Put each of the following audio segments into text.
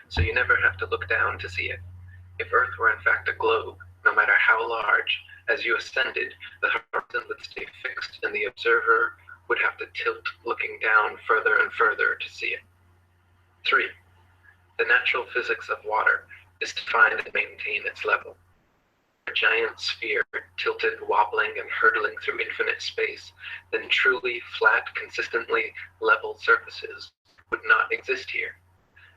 so you never have to look down to see it. If Earth were in fact a globe, no matter how large, as you ascended, the horizon would stay fixed and the observer would have to tilt looking down further and further to see it. 3. The natural physics of water is to find and maintain its level. A giant sphere tilted, wobbling, and hurtling through infinite space, then truly flat, consistently level surfaces would not exist here.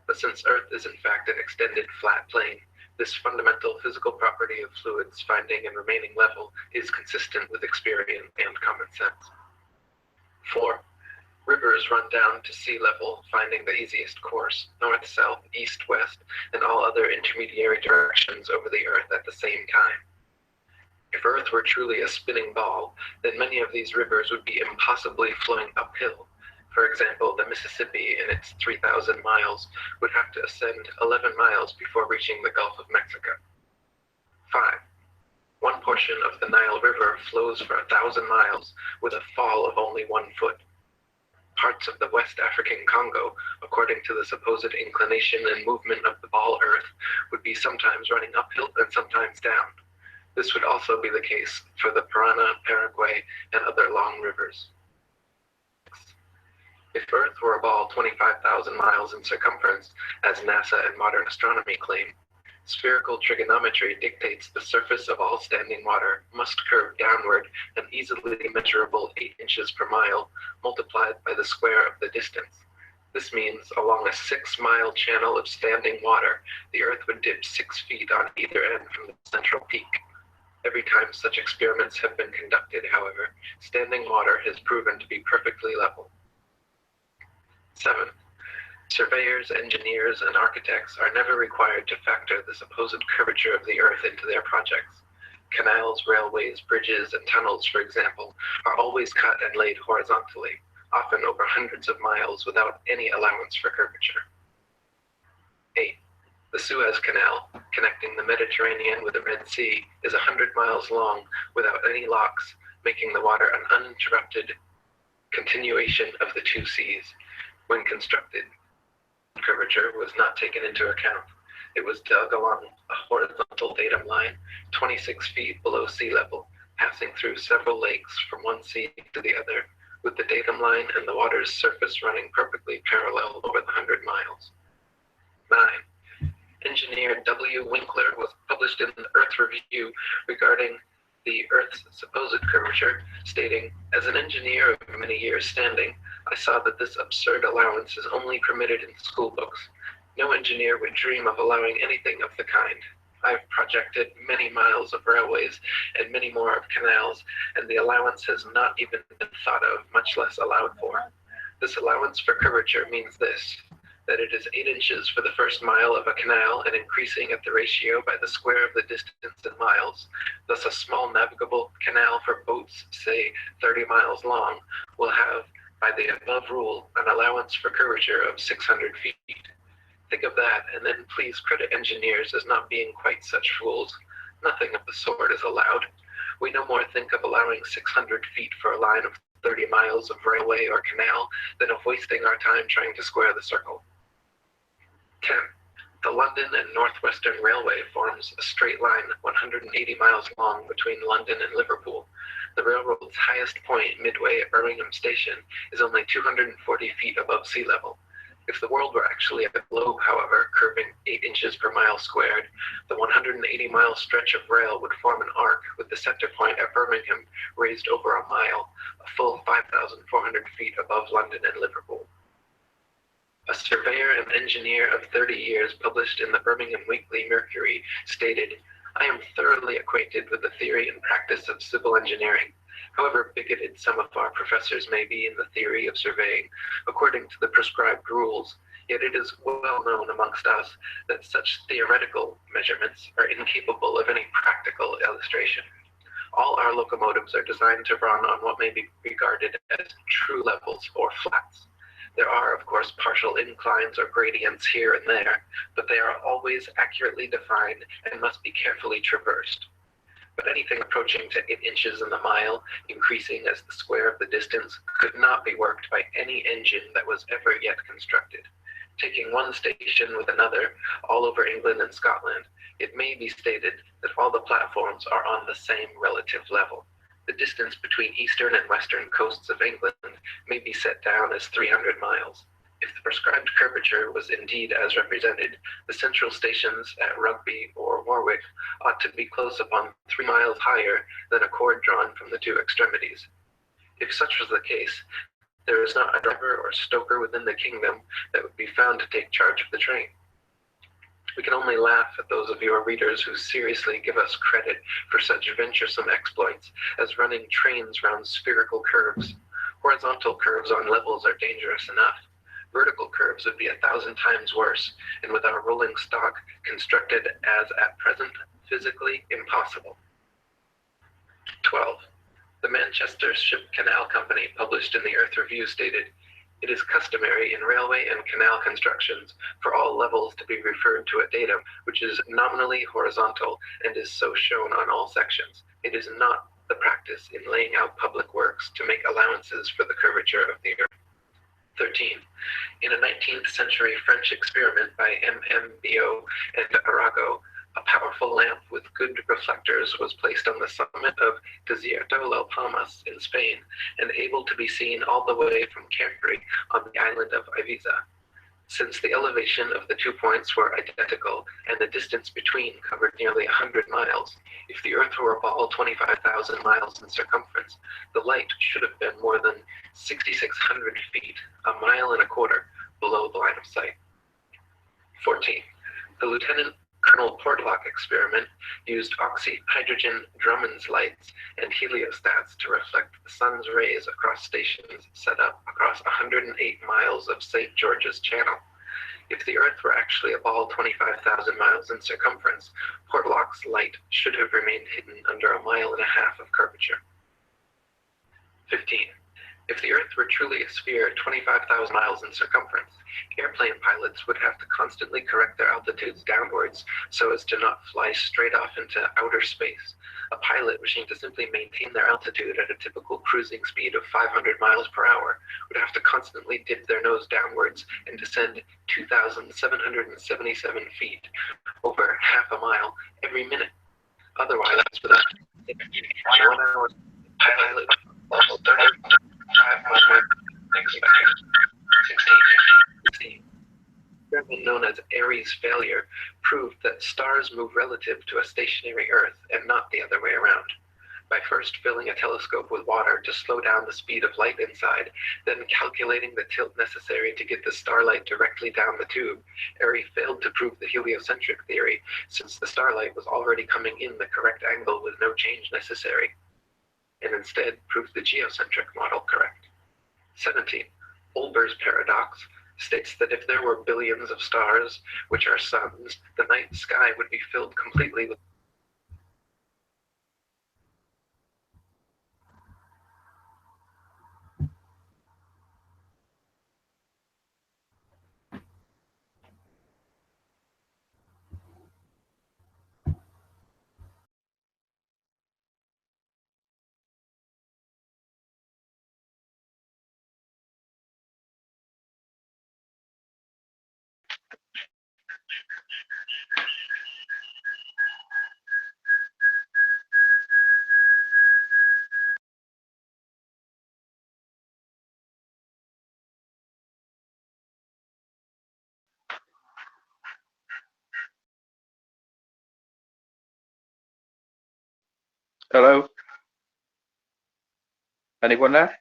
But since Earth is in fact an extended flat plane, this fundamental physical property of fluids finding and remaining level is consistent with experience and common sense. 4. Rivers run down to sea level, finding the easiest course, north, south, east, west, and all other intermediary directions over the Earth at the same time. If Earth were truly a spinning ball, then many of these rivers would be impossibly flowing uphill. For example, the Mississippi, in its 3,000 miles, would have to ascend 11 miles before reaching the Gulf of Mexico. 5. One portion of the Nile River flows for 1,000 miles with a fall of only 1 foot. Parts of the West African Congo, according to the supposed inclination and movement of the ball Earth, would be sometimes running uphill and sometimes down. This would also be the case for the Parana, Paraguay, and other long rivers. If Earth were a ball 25,000 miles in circumference, as NASA and modern astronomy claim, spherical trigonometry dictates the surface of all standing water must curve downward an easily measurable 8 inches per mile, multiplied by the square of the distance. This means along a 6-mile channel of standing water, the Earth would dip 6 feet on either end from the central peak. Every time such experiments have been conducted, however, standing water has proven to be perfectly level. 7. Surveyors, engineers, and architects are never required to factor the supposed curvature of the Earth into their projects. Canals, railways, bridges, and tunnels, for example, are always cut and laid horizontally, often over hundreds of miles without any allowance for curvature. 8. The Suez Canal, connecting the Mediterranean with the Red Sea, is 100 miles long without any locks, making the water an uninterrupted continuation of the two seas. When constructed, curvature was not taken into account. It was dug along a horizontal datum line 26 feet below sea level, passing through several lakes from one sea to the other, with the datum line and the water's surface running perfectly parallel over the 100 miles. 9. Engineer W. Winkler was published in the Earth Review regarding the Earth's supposed curvature, stating, "As an engineer of many years standing, I saw that this absurd allowance is only permitted in school books. No engineer would dream of allowing anything of the kind. I've projected many miles of railways and many more of canals, and the allowance has not even been thought of, much less allowed for. This allowance for curvature means this, that it is 8 inches for the first mile of a canal and increasing at the ratio by the square of the distance in miles. Thus a small navigable canal for boats, say 30 miles long, will have, by the above rule, an allowance for curvature of 600 feet. Think of that, and then please credit engineers as not being quite such fools. Nothing of the sort is allowed. We no more think of allowing 600 feet for a line of 30 miles of railway or canal than of wasting our time trying to square the circle. 10. The London and Northwestern Railway forms a straight line 180 miles long between London and Liverpool. The railroad's highest point, midway at Birmingham Station, is only 240 feet above sea level. If the world were actually a globe, however, curving 8 inches per mile squared, the 180-mile stretch of rail would form an arc with the center point at Birmingham raised over a mile, a full 5,400 feet above London and Liverpool. A surveyor and engineer of 30 years published in the Birmingham Weekly Mercury stated, "I am thoroughly acquainted with the theory and practice of civil engineering. However bigoted some of our professors may be in the theory of surveying, according to the prescribed rules, yet it is well known amongst us that such theoretical measurements are incapable of any practical illustration. All our locomotives are designed to run on what may be regarded as true levels or flats. There are, of course, partial inclines or gradients here and there, but they are always accurately defined and must be carefully traversed. But anything approaching to 8 inches in the mile, increasing as the square of the distance, could not be worked by any engine that was ever yet constructed. Taking one station with another all over England and Scotland, it may be stated that all the platforms are on the same relative level. The distance between eastern and western coasts of England may be set down as 300 miles. If the prescribed curvature was indeed as represented, the central stations at Rugby or Warwick ought to be close upon 3 miles higher than a cord drawn from the two extremities. If such was the case, there is not a driver or stoker within the kingdom that would be found to take charge of the train. We can only laugh at those of your readers who seriously give us credit for such venturesome exploits as running trains round spherical curves. Horizontal curves on levels are dangerous enough. Vertical curves would be 1,000 times worse, and with our rolling stock constructed as at present, physically impossible. 12. The Manchester Ship Canal Company, published in the Earth Review, stated, "It is customary in railway and canal constructions for all levels to be referred to a datum which is nominally horizontal and is so shown on all sections. It is not the practice in laying out public works to make allowances for the curvature of the earth." 13. In a 19th century French experiment by MMBO and Arago, a powerful lamp with good reflectors was placed on the summit of Desierto Las Palmas in Spain and able to be seen all the way from Capri on the island of Ibiza. Since the elevation of the 2 points were identical and the distance between covered nearly 100 miles, if the Earth were a ball 25,000 miles in circumference, the light should have been more than 6,600 feet, a mile and a quarter, below the line of sight. 14. The Lieutenant Colonel Portlock experiment used oxyhydrogen Drummond's lights and heliostats to reflect the sun's rays across stations set up across 108 miles of St. George's Channel. If the Earth were actually a ball 25,000 miles in circumference, Portlock's light should have remained hidden under a mile and a half of curvature. 15. If the Earth were truly a sphere 25,000 miles in circumference, airplane pilots would have to constantly correct their altitudes downwards so as to not fly straight off into outer space. A pilot wishing to simply maintain their altitude at a typical cruising speed of 500 miles per hour would have to constantly dip their nose downwards and descend 2,777 feet, over half a mile, every minute. Otherwise, without 1 hour, pilot lost 35 miles expected. 16. Experiment known as Airy's failure proved that stars move relative to a stationary Earth and not the other way around. By first filling a telescope with water to slow down the speed of light inside, then calculating the tilt necessary to get the starlight directly down the tube, Airy failed to prove the heliocentric theory, since the starlight was already coming in the correct angle with no change necessary, and instead proved the geocentric model correct. 17. Olber's paradox states that if there were billions of stars, which are suns, the night sky would be filled completely with Hello? Anyone there?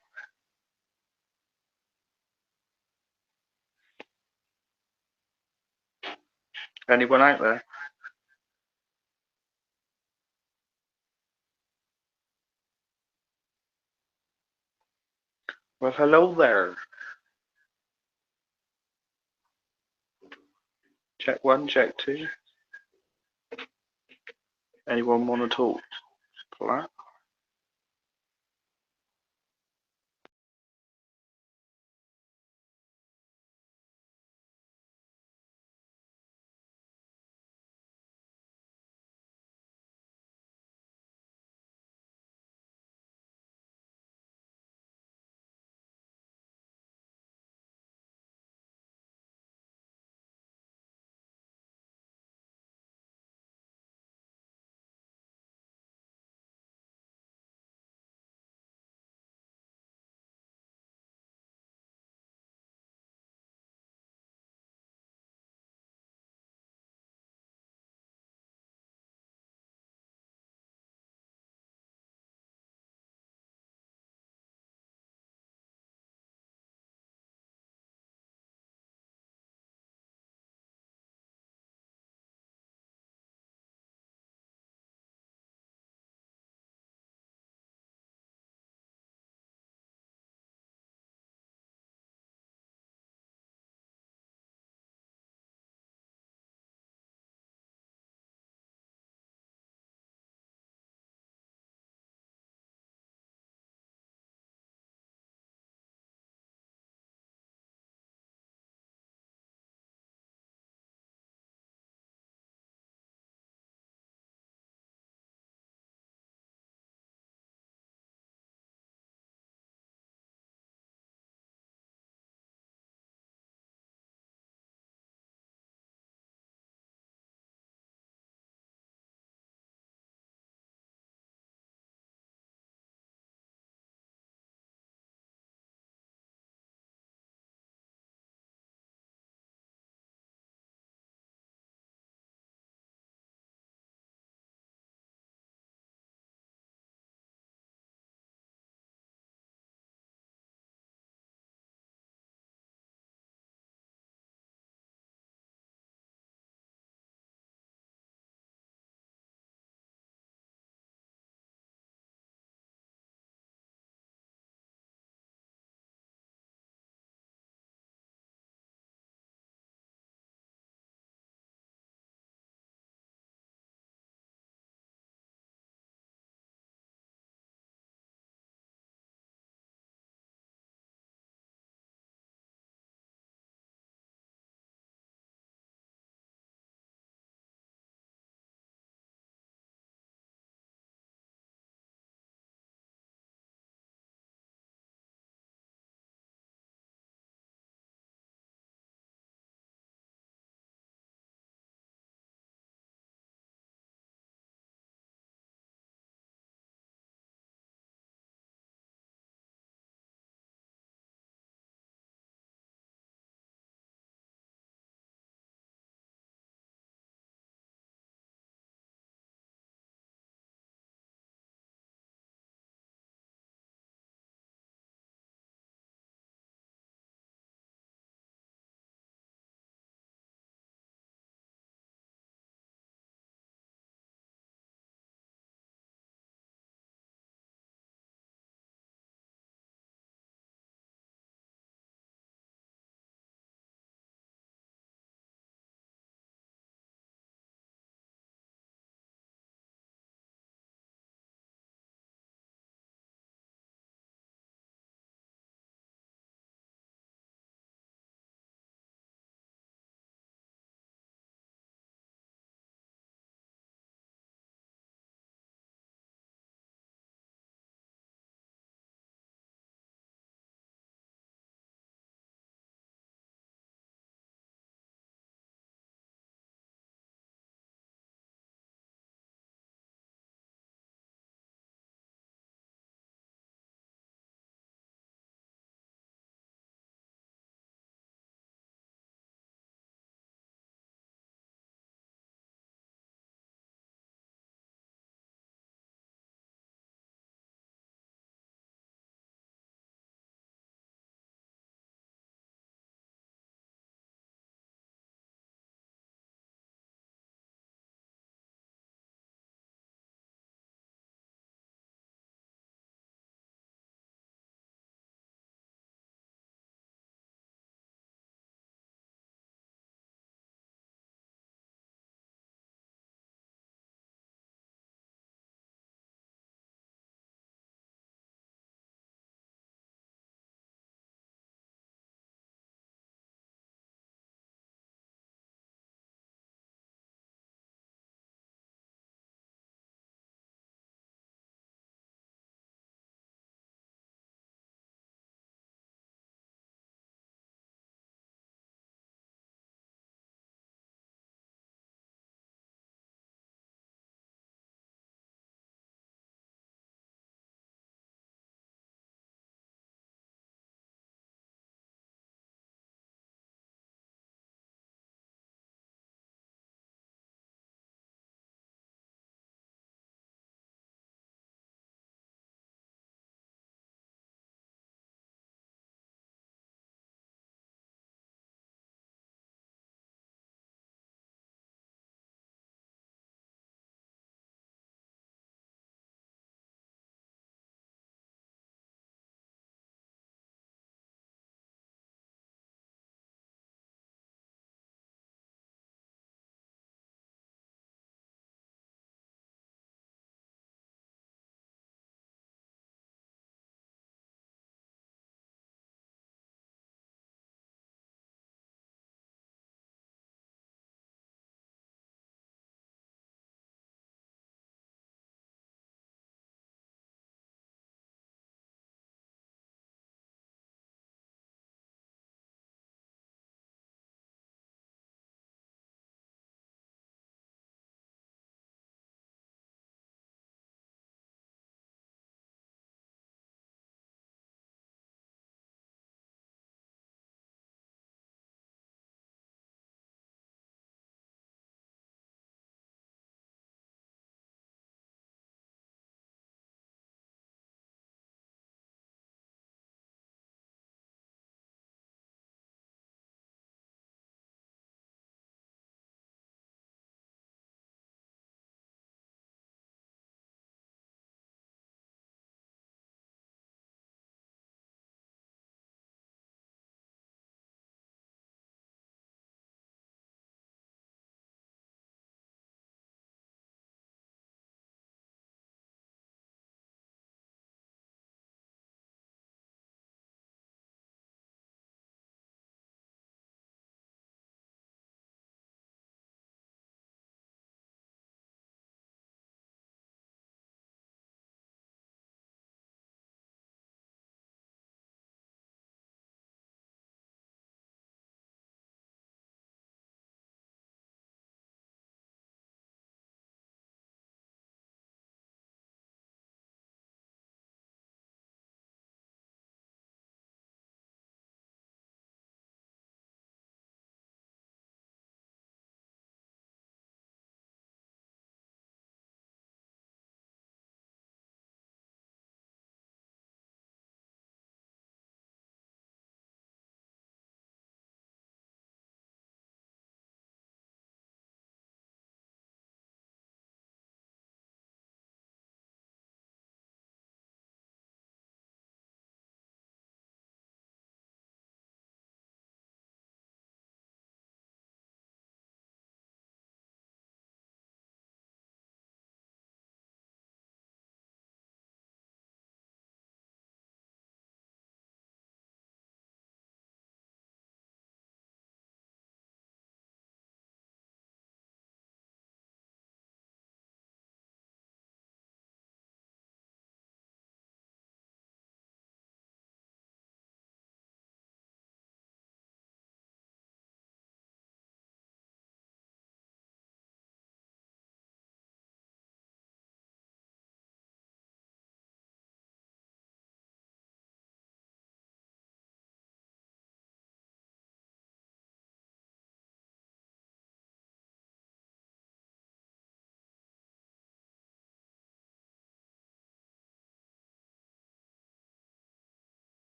Anyone out there? Well, hello there. Check 1, check 2. Anyone want to talk? Flat?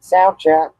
Sound check.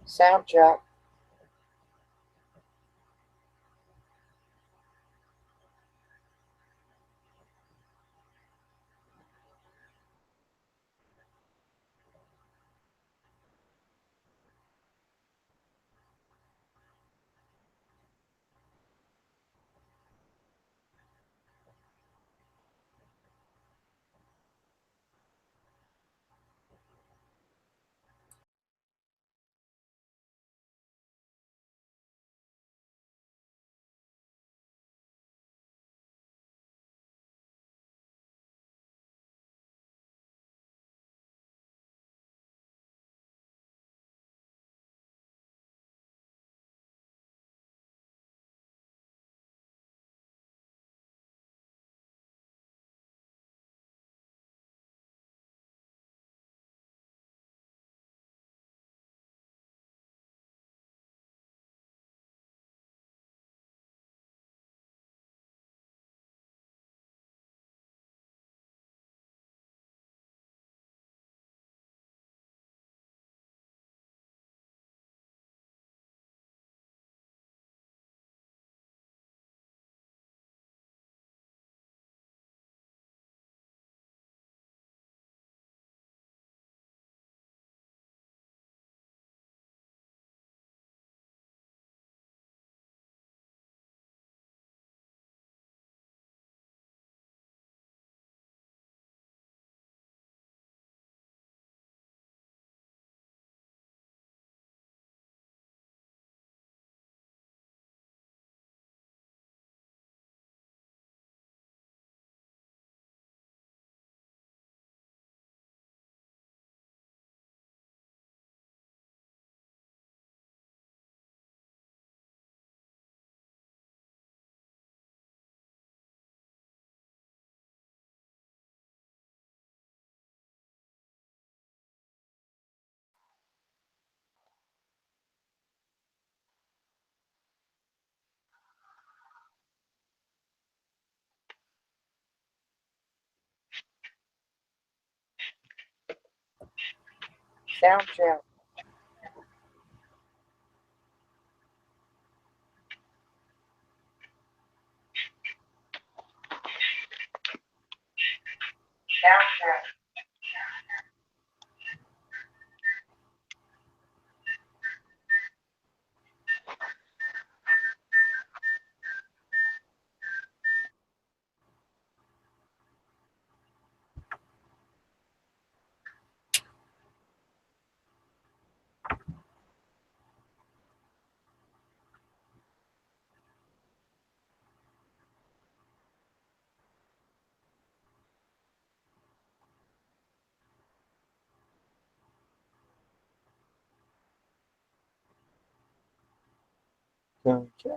Sound check. Sound check. Sound check. Sound check.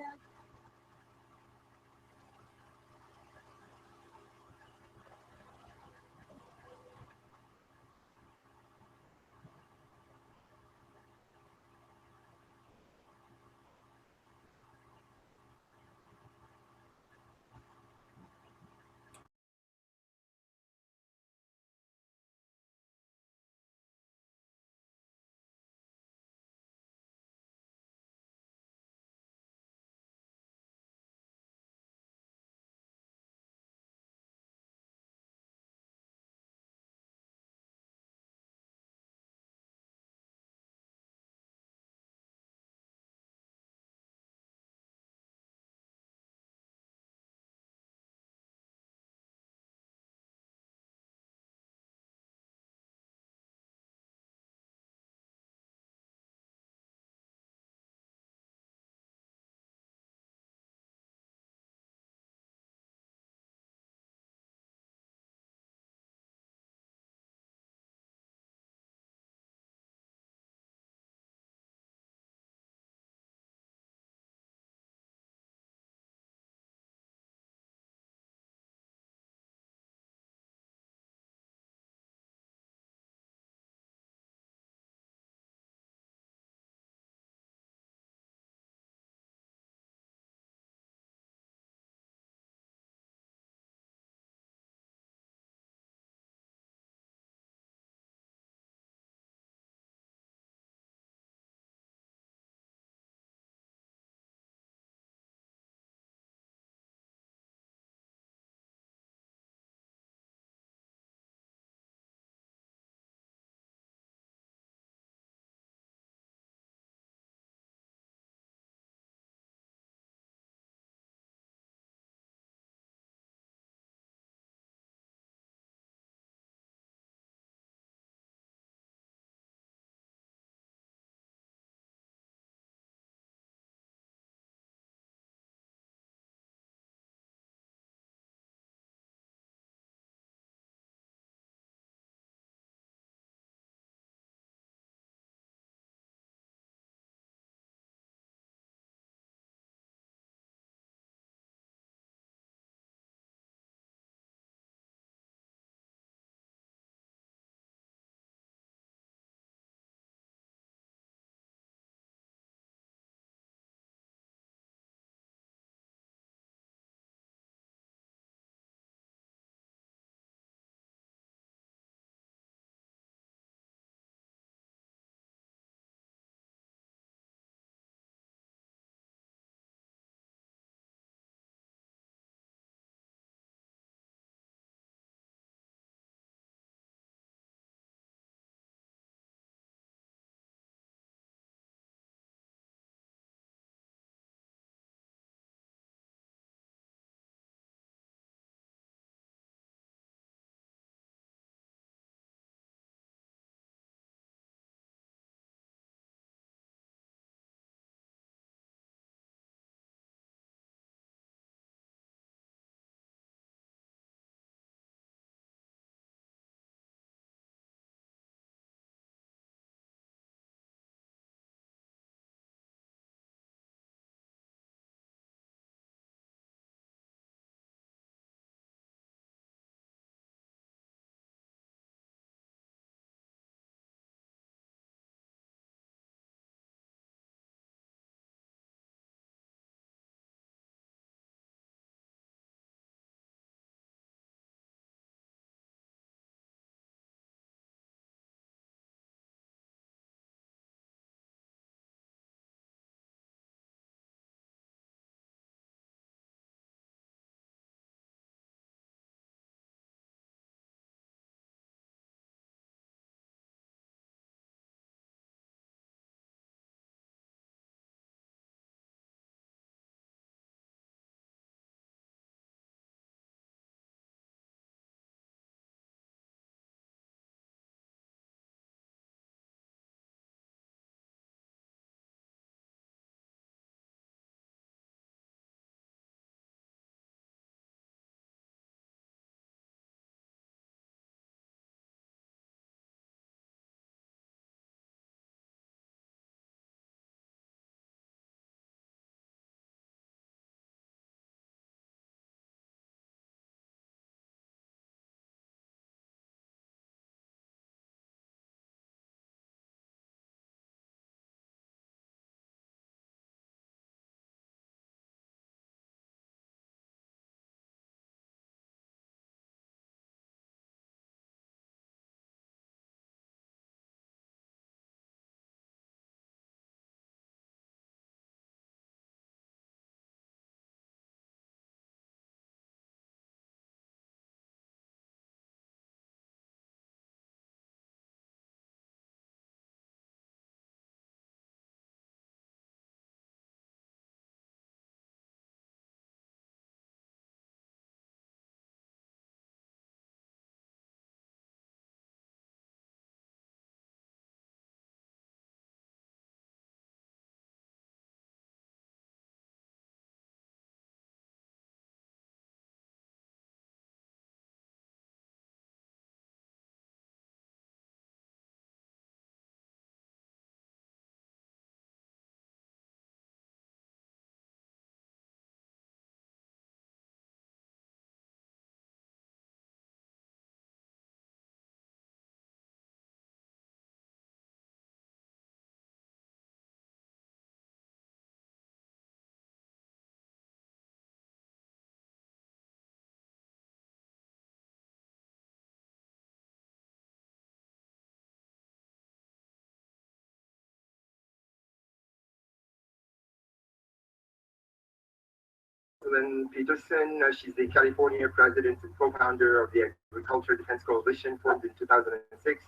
Rosalind Peterson. She's the California president and co-founder of the Agriculture Defense Coalition, formed in 2006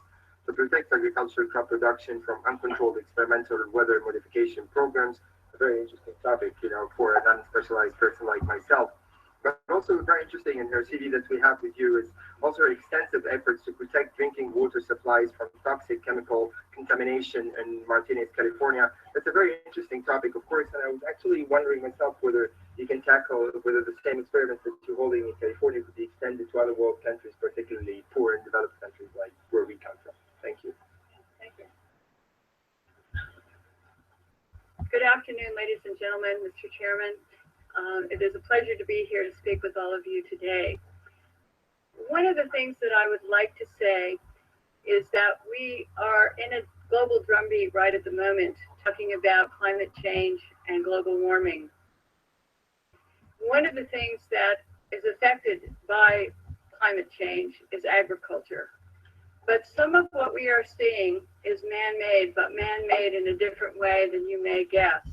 to protect agricultural crop production from uncontrolled experimental weather modification programs. A very interesting topic, for a non-specialized person like myself. But also very interesting in her CV that we have with you is also her extensive efforts to protect drinking water supplies from toxic chemical contamination in Martinez, California. That's a very interesting topic, of course, and I was actually wondering myself whether you can tackle whether the same experiments that you're holding in California could be extended to other world countries, particularly poor and developed countries like where we come from. Thank you. Thank you. Good afternoon, ladies and gentlemen, Mr. Chairman. It is a pleasure to be here to speak with all of you today. One of the things that I would like to say is that we are in a global drumbeat right at the moment, talking about climate change and global warming. One of the things that is affected by climate change is agriculture. But some of what we are seeing is man-made, but man-made in a different way than you may guess.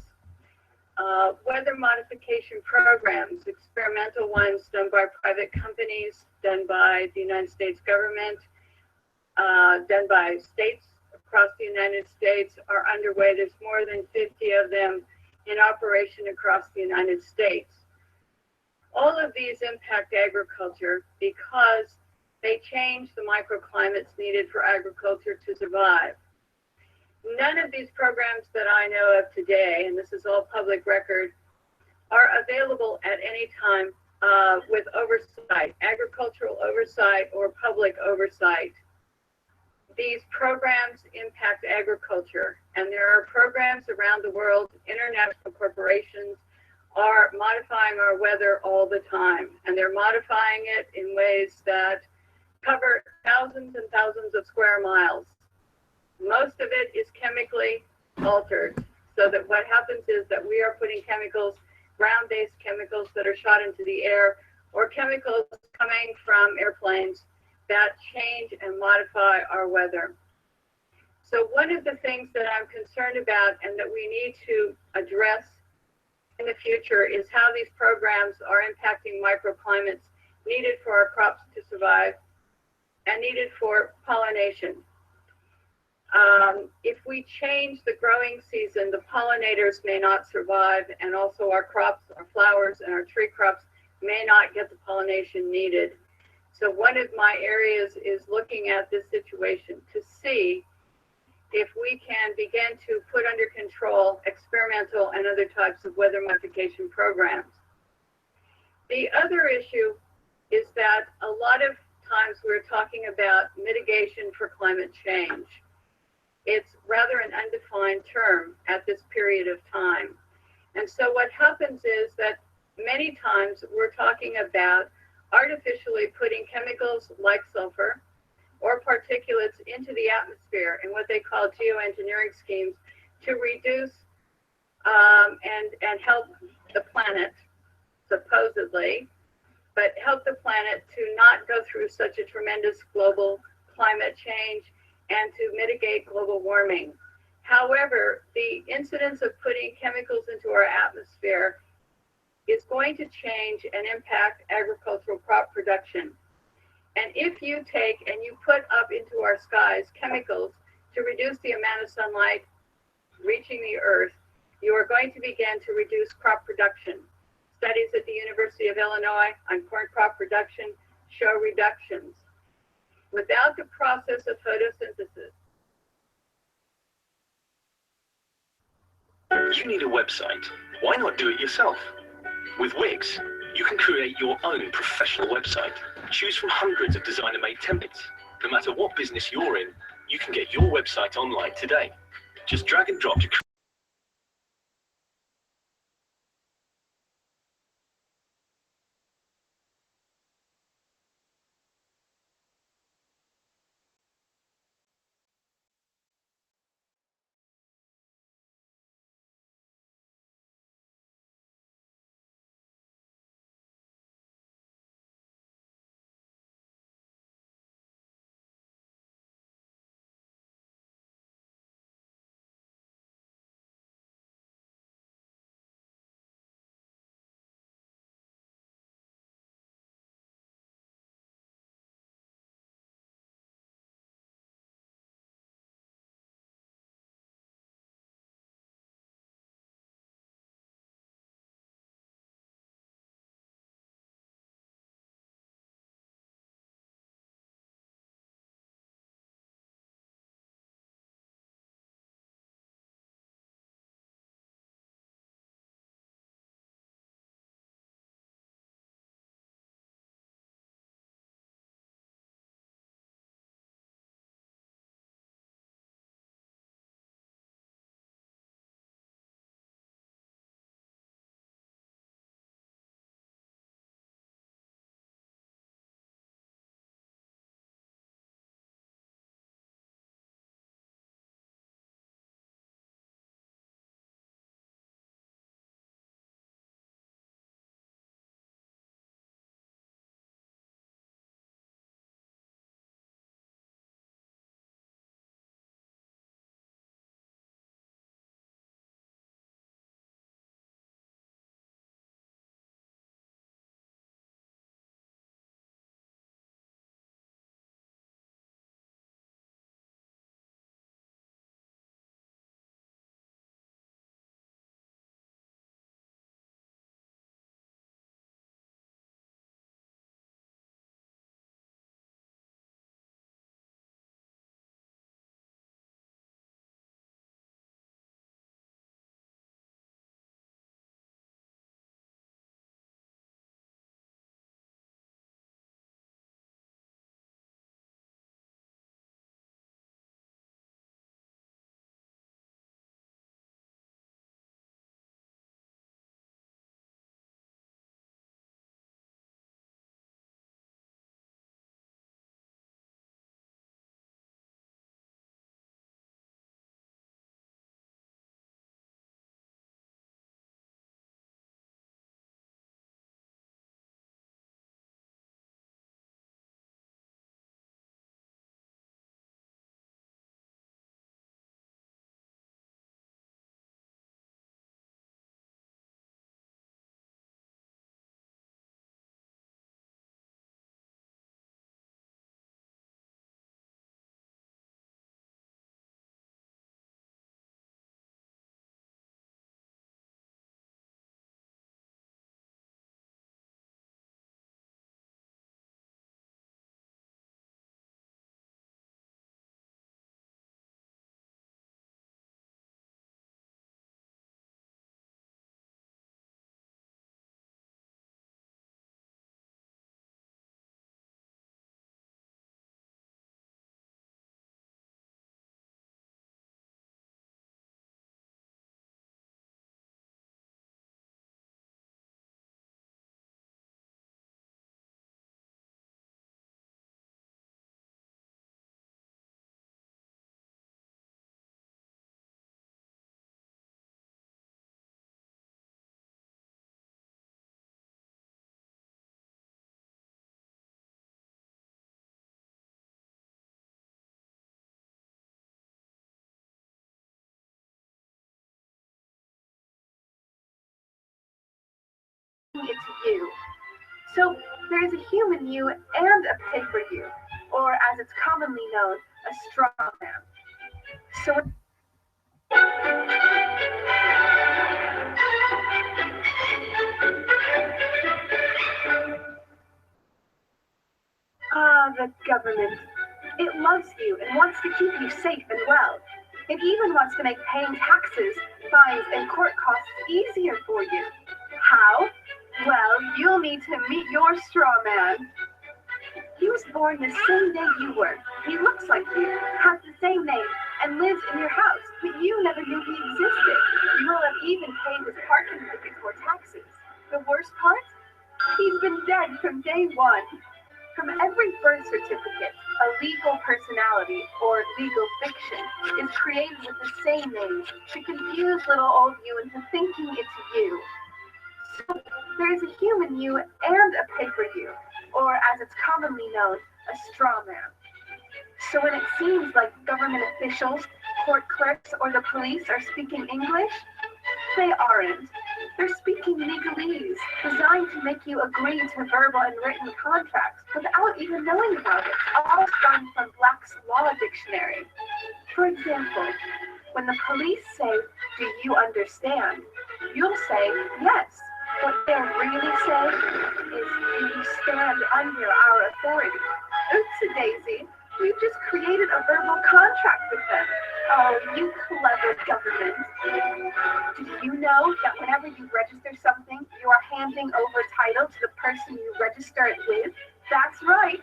Weather modification programs, experimental ones done by private companies, done by the United States government, done by states across the United States are underway. There's more than 50 of them in operation across the United States. All of these impact agriculture because they change the microclimates needed for agriculture to survive. None of these programs that I know of today, and this is all public record, are available at any time with oversight, agricultural oversight or public oversight. These programs impact agriculture, and there are programs around the world. International corporations are modifying our weather all the time, and they're modifying it in ways that cover thousands and thousands of square miles. Most of it is chemically altered, so that what happens is that we are putting chemicals, ground-based chemicals that are shot into the air, or chemicals coming from airplanes that change and modify our weather. So one of the things that I'm concerned about and that we need to address in the future is how these programs are impacting microclimates needed for our crops to survive and needed for pollination. If we change the growing season, the pollinators may not survive, and also our crops, our flowers, and our tree crops may not get the pollination needed. So one of my areas is looking at this situation to see if we can begin to put under control experimental and other types of weather modification programs. The other issue is that a lot of times we're talking about mitigation for climate change. It's rather an undefined term at this period of time. And so what happens is that many times we're talking about artificially putting chemicals like sulfur or particulates into the atmosphere in what they call geoengineering schemes to reduce and help the planet, supposedly, but help the planet to not go through such a tremendous global climate change and to mitigate global warming. However, the incidence of putting chemicals into our atmosphere is going to change and impact agricultural crop production. And if you take and you put up into our skies chemicals to reduce the amount of sunlight reaching the earth, you are going to begin to reduce crop production. Studies at the University of Illinois on corn crop production show reductions. Without the process of photosynthesis. You need a website. Why not do it yourself? With Wix, you can create your own professional website. Choose from hundreds of designer-made templates. No matter what business you're in, you can get your website online today. Just drag and drop to create. it's you. So there is a human you and a paper you, or as it's commonly known, a straw man. So the government. It loves you and wants to keep you safe and well. It even wants to make paying taxes, fines, and court costs easier for you. How? Well, you'll need to meet your straw man. He was born the same day you were. He looks like you, has the same name, and lives in your house, but you never knew he existed. You will have even paid his parking tickets or taxes. The worst part? He's been dead from day one. From every birth certificate, a legal personality, or legal fiction, is created with the same name to confuse little old you into thinking it's you. So there is a human you and a paper you, or as it's commonly known, a straw man. So when it seems like government officials, court clerks, or the police are speaking English, they aren't. They're speaking legalese, designed to make you agree to verbal and written contracts without even knowing about it, all sprung from Black's Law Dictionary. For example, when the police say, "Do you understand?" you'll say, "Yes." What they'll really say is, "Do you stand under our authority?" Oopsie-daisy, we've just created a verbal contract with them. Oh, you clever government. Did you know that whenever you register something, you are handing over title to the person you register it with? That's right.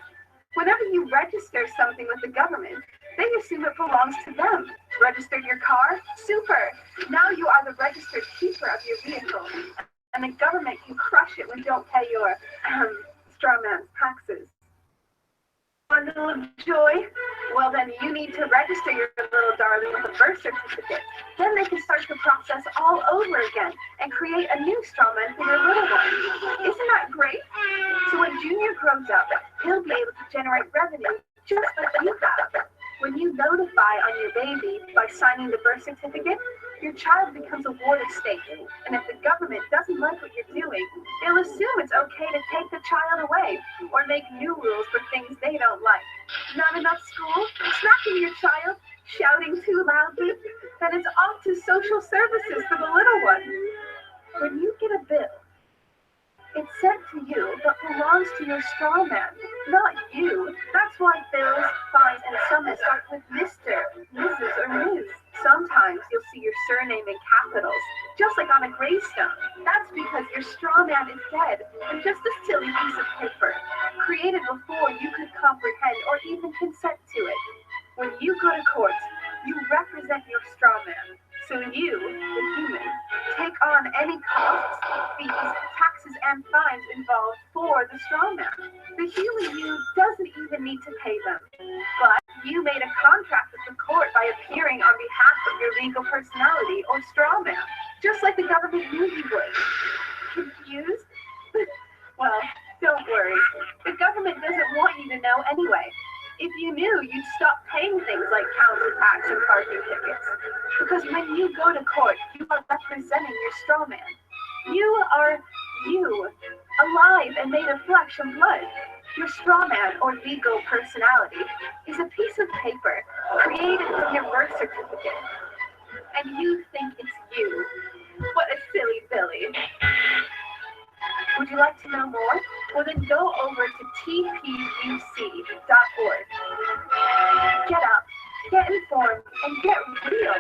Whenever you register something with the government, they assume it belongs to them. Registered your car? Super. Now you are the registered keeper of your vehicle. And the government can crush it when you don't pay your straw man's taxes. Bundle of joy? Well, then you need to register your little darling with a birth certificate. Then they can start the process all over again and create a new straw man for their little one. Isn't that great? So when Junior grows up, he'll be able to generate revenue just like you have. When you notify on your baby by signing the birth certificate, your child becomes a ward of state. And if the government doesn't like what you're doing, they'll assume it's okay to take the child away or make new rules for things they don't like. Not enough school? Smacking your child? Shouting too loudly? Then it's off to social services for the little one. When you get a bill, it's sent to you, but belongs to your straw man, not you. That's why bills, fines, and summons start with Mr., Mrs., or Ms. Sometimes you'll see your surname in capitals, just like on a gravestone. That's because your straw man is dead and just a silly piece of paper, created before you could comprehend or even consent to it. When you go to court, you represent your straw man. So you, the human, take on any costs, fees, taxes, and fines involved for the straw man. The human you doesn't even need to pay them. But you made a contract with the court by appearing on behalf of your legal personality or straw man, just like the government knew you would. Confused? Well, don't worry. The government doesn't want you to know anyway. If you knew, you'd stop paying things like council tax and parking tickets. Because when you go to court, you are representing your straw man. You are you, alive and made of flesh and blood. Your straw man, or legal personality, is a piece of paper created from your birth certificate. And you think it's you. What a silly Billy. Would you like to know more? Well, then go over to tpuc.org. Get up, get informed, and get real.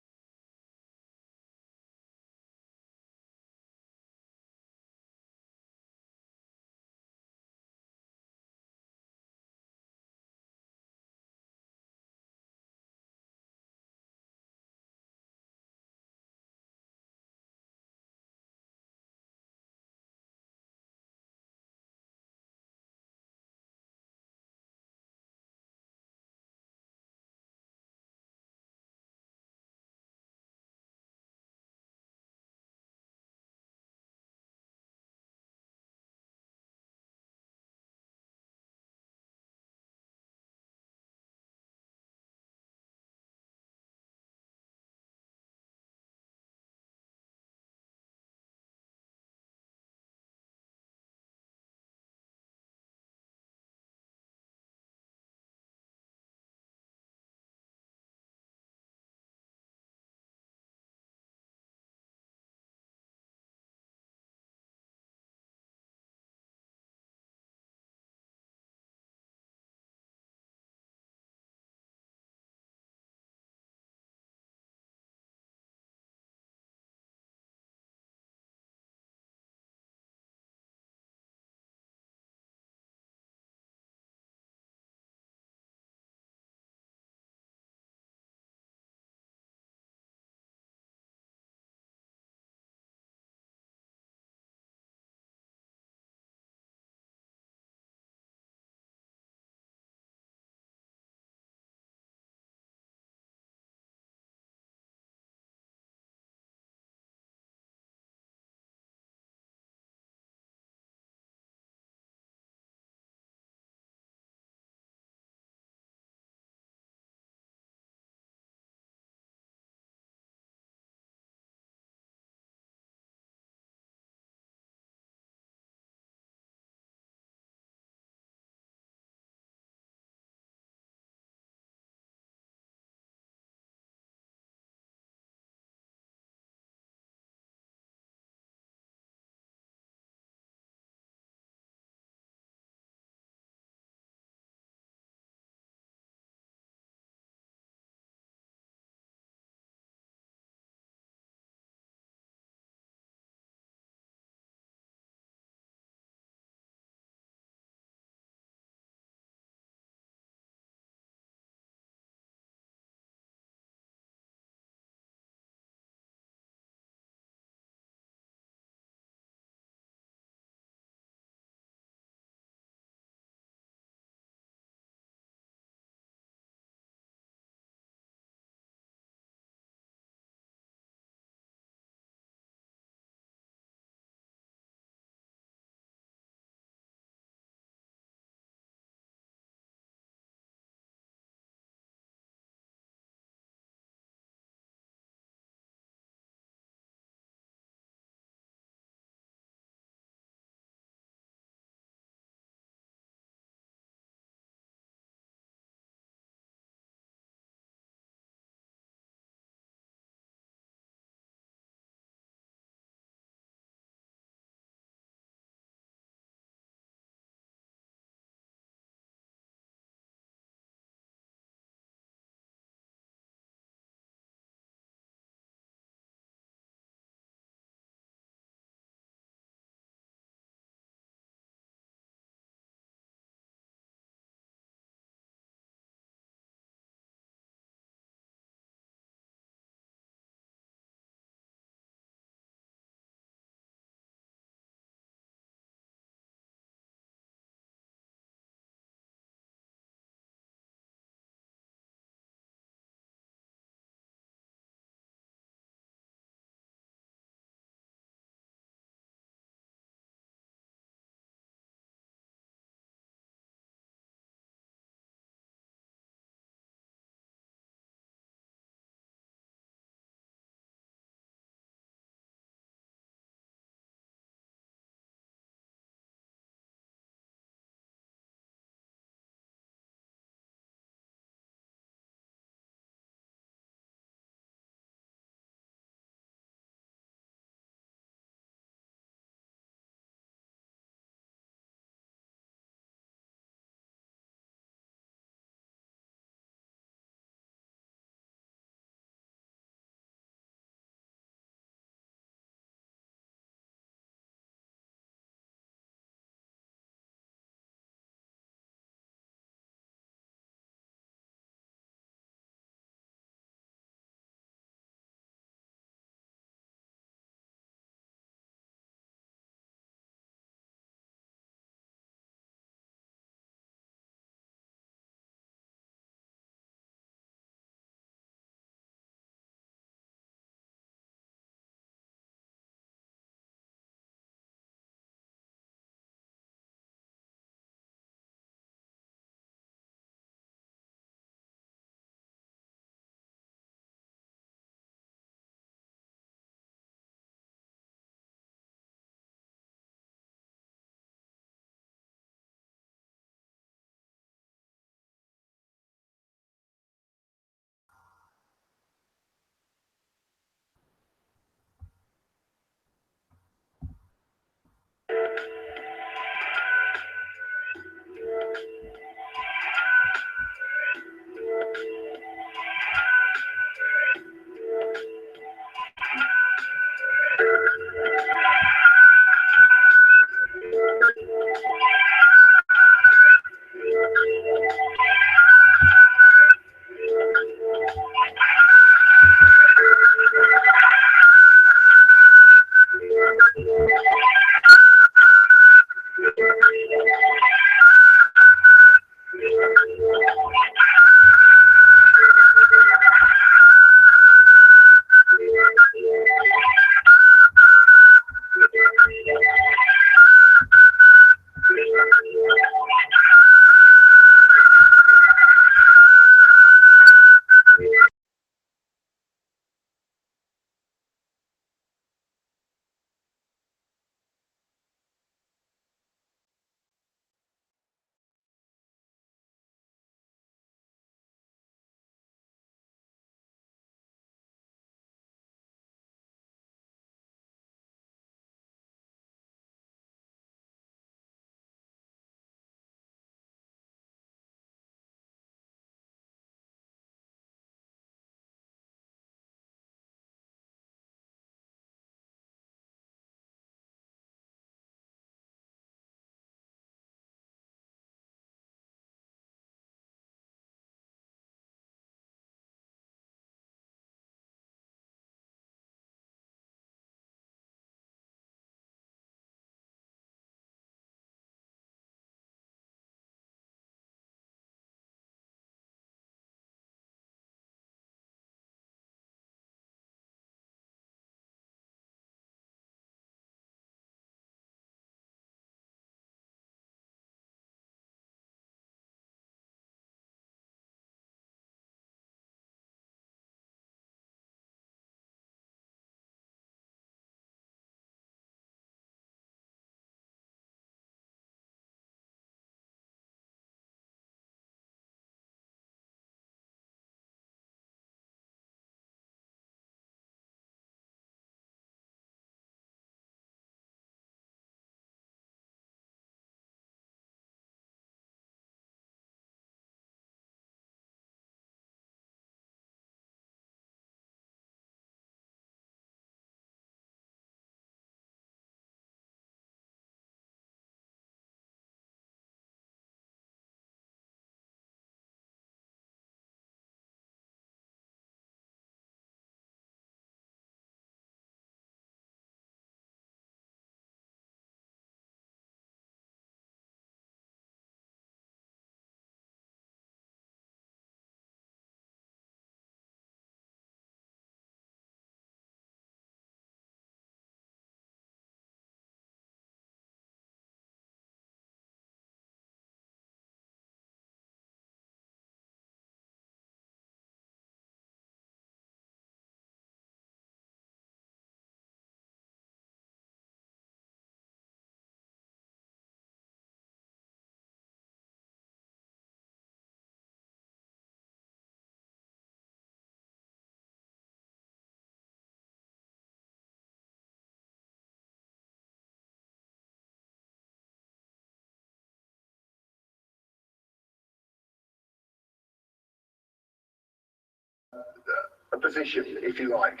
a position, if you like.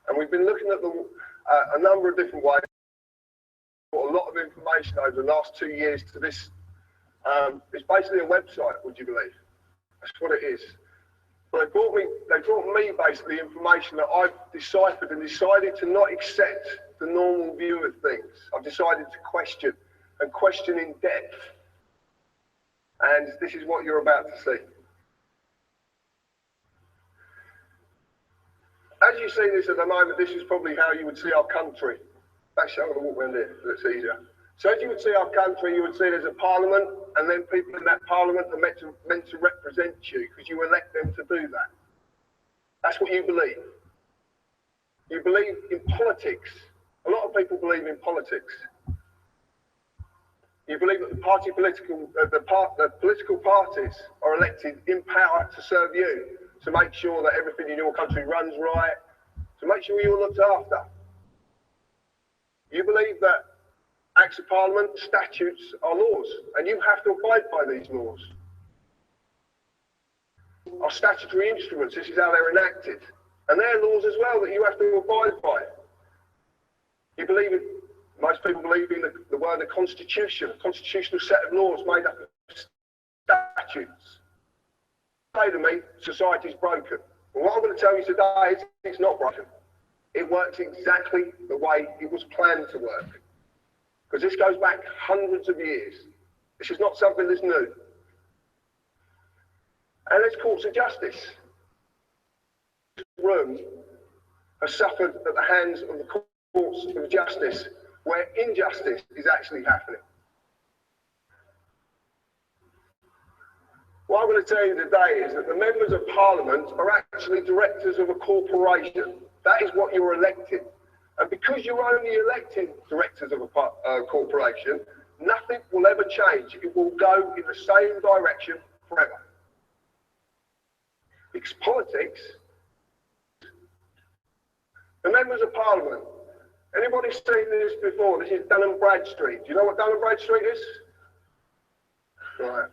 And we've been looking at a number of different ways. Got a lot of information over the last 2 years to this. It's basically a website, would you believe? That's what it is. But they brought me basically information that I've deciphered and decided to not accept the normal view of things. I've decided to question and question in depth. And this is what you're about to see. As you see this at the moment, this is probably how you would see our country. Actually, I'm going to walk around here, so it's easier. So as you would see our country, you would see there's a parliament, and then people in that parliament are meant to represent you, because you elect them to do that. That's what you believe. You believe in politics. A lot of people believe in politics. You believe that the political parties are elected in power to serve you, to make sure that everything in your country runs right, to make sure you're looked after. You believe that Acts of Parliament, statutes are laws, and you have to abide by these laws. Our statutory instruments, this is how they're enacted. And they're laws as well that you have to abide by. You believe in, most people believe in the word the Constitution, a constitutional set of laws made up of statutes. Say to me, society's broken. Well, what I'm going to tell you today is it's not broken. It works exactly the way it was planned to work. Because this goes back hundreds of years. This is not something that's new. And there's courts of justice. This room has suffered at the hands of the courts of justice, where injustice is actually happening. What I'm going to tell you today is that the members of Parliament are actually directors of a corporation. That is what you're elected. And because you're only elected directors of a corporation, nothing will ever change. It will go in the same direction forever. Because politics, the members of Parliament, anybody seen this before? This is Dun & Bradstreet. Do you know what Dun & Bradstreet is? Right.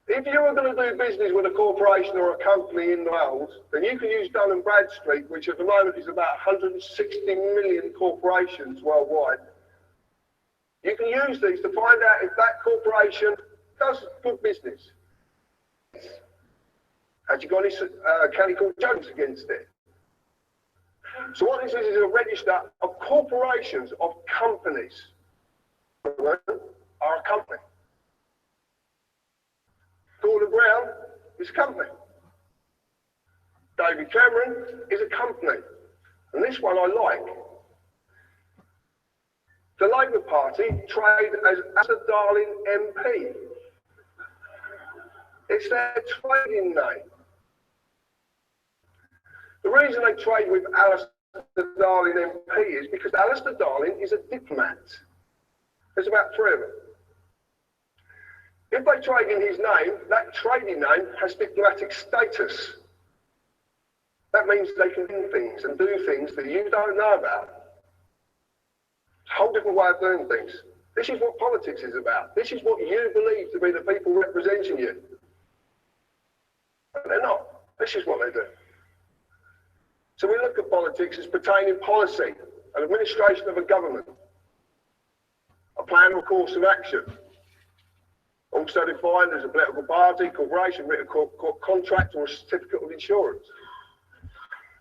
If you were going to do business with a corporation or a company in Wales, then you can use Dun & Bradstreet, which at the moment is about 160 million corporations worldwide. You can use these to find out if that corporation does good business. Had you got any county court judgments against it? So what this is a register of corporations, of companies. Are a company. Gordon Brown is a company. David Cameron is a company. And this one I like. The Labour Party trade as Alistair Darling MP. It's their trading name. The reason they trade with Alistair Darling MP is because Alistair Darling is a diplomat. There's about 3 of them. If they trade in his name, that trading name has diplomatic status. That means they can do things and do things that you don't know about. It's a whole different way of doing things. This is what politics is about. This is what you believe to be the people representing you. But they're not. This is what they do. So we look at politics as pertaining policy, an administration of a government, a plan or course of action. Also defined as a political party, corporation, written contract, or a certificate of insurance.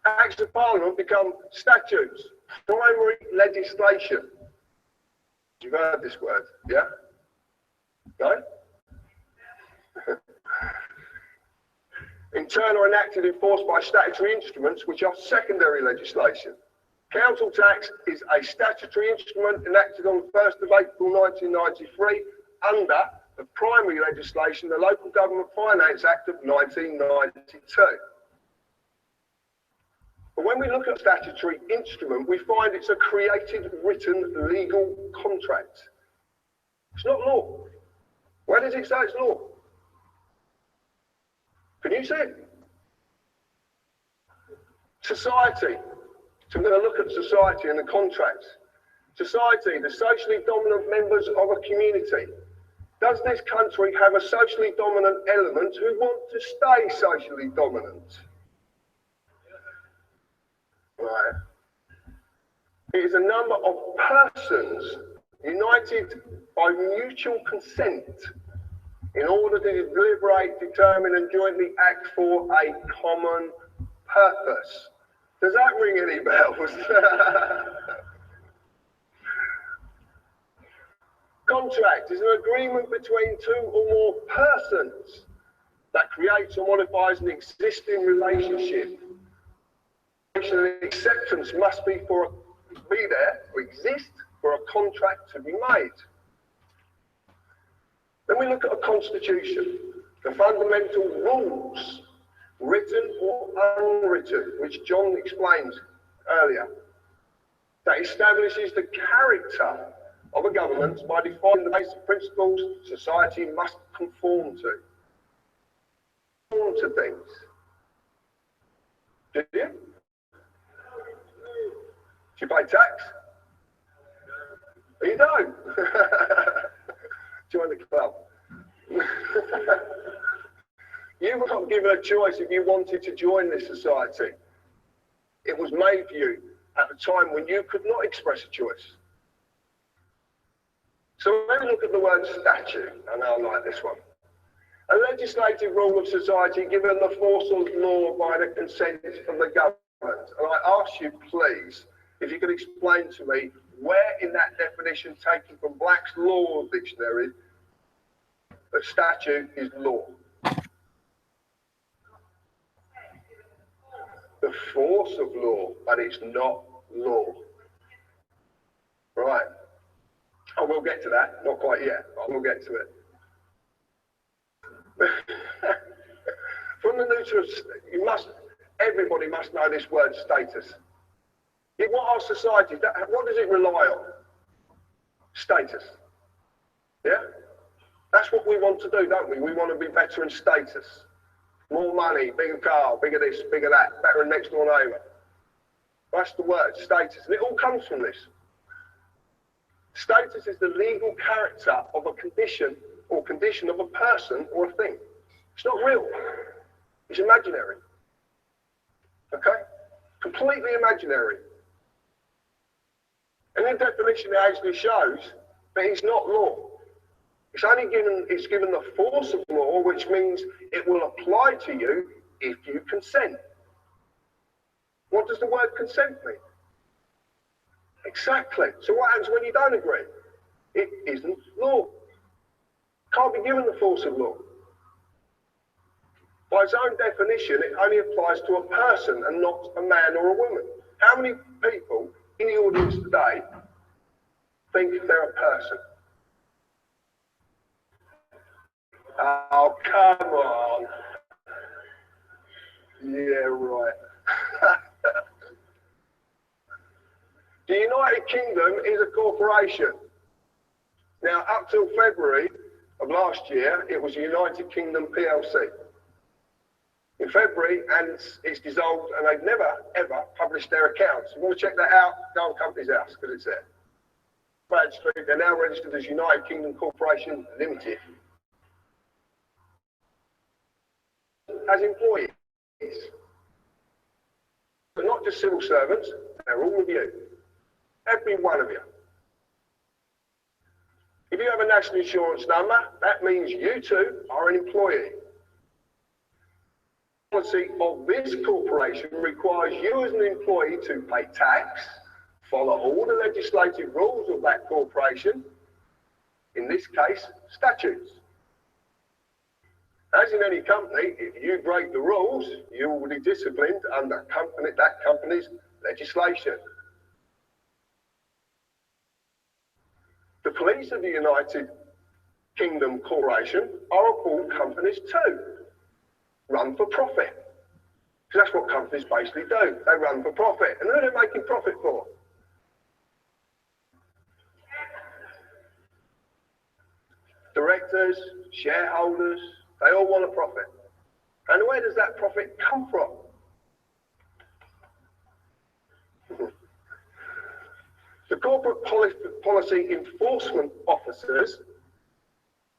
Acts of Parliament become statutes, primary legislation. You've heard this word, yeah? No? In turn are enacted and enforced by statutory instruments, which are secondary legislation. Council tax is a statutory instrument enacted on the 1st of April 1993 under the primary legislation, the Local Government Finance Act of 1992. But when we look at statutory instrument, we find it's a created, written, legal contract. It's not law. Where does it say it's law? Can you see it? Society. So we're going to look at society and the contracts. Society, the socially dominant members of a community. Does this country have a socially dominant element who want to stay socially dominant? Right. It is a number of persons united by mutual consent in order to deliberate, determine and jointly act for a common purpose. Does that ring any bells? Contract is an agreement between two or more persons that creates or modifies an existing relationship. Acceptance must be there or exist for a contract to be made. Then we look at a constitution, the fundamental rules, written or unwritten, which John explained earlier, that establishes the character of a government by defining the basic principles society must conform to. Conform to things. Do you? Do you pay tax? You don't. Join the club. You were not given a choice if you wanted to join this society. It was made for you at the time when you could not express a choice. So let me look at the word statute, and I like this one. A legislative rule of society given the force of law by the consent of the government. And I ask you, please, if you could explain to me where in that definition taken from Black's Law Dictionary that statute is law. The force of law, but it's not law. Right. I will get to that. Not quite yet. I will get to it. From the neutral, everybody must know this word status. In what our society, what does it rely on? Status. Yeah? That's what we want to do, don't we? We want to be better in status. More money, bigger car, bigger this, bigger that, better than next door neighbour. That's the word, status. And it all comes from this. Status is the legal character of a condition or condition of a person or a thing. It's not real. It's imaginary. Okay? Completely imaginary. And the definition it actually shows that it's not law. It's given the force of law, which means it will apply to you if you consent. What does the word consent mean? Exactly. So what happens when you don't agree? It isn't law. Can't be given the force of law. By its own definition, it only applies to a person and not a man or a woman. How many people in the audience today think they're a person? Oh, come on. Yeah, right. The United Kingdom is a corporation. Now, up till February of last year, it was United Kingdom PLC. In February, and it's dissolved, and they've never, ever published their accounts. If you want to check that out, go on Companies House, because it's there. They're now registered as United Kingdom Corporation Limited. As employees, but not just civil servants, they're all of you. Every one of you. If you have a national insurance number, that means you too are an employee. The policy of this corporation requires you as an employee to pay tax, follow all the legislative rules of that corporation, in this case, statutes. As in any company, if you break the rules, you will be disciplined under that company's legislation. The police of the United Kingdom Corporation are called companies too. Run for profit. Because that's what companies basically do. They run for profit. And who are they making profit for? Directors, shareholders, they all want a profit. And where does that profit come from? The corporate policy enforcement officers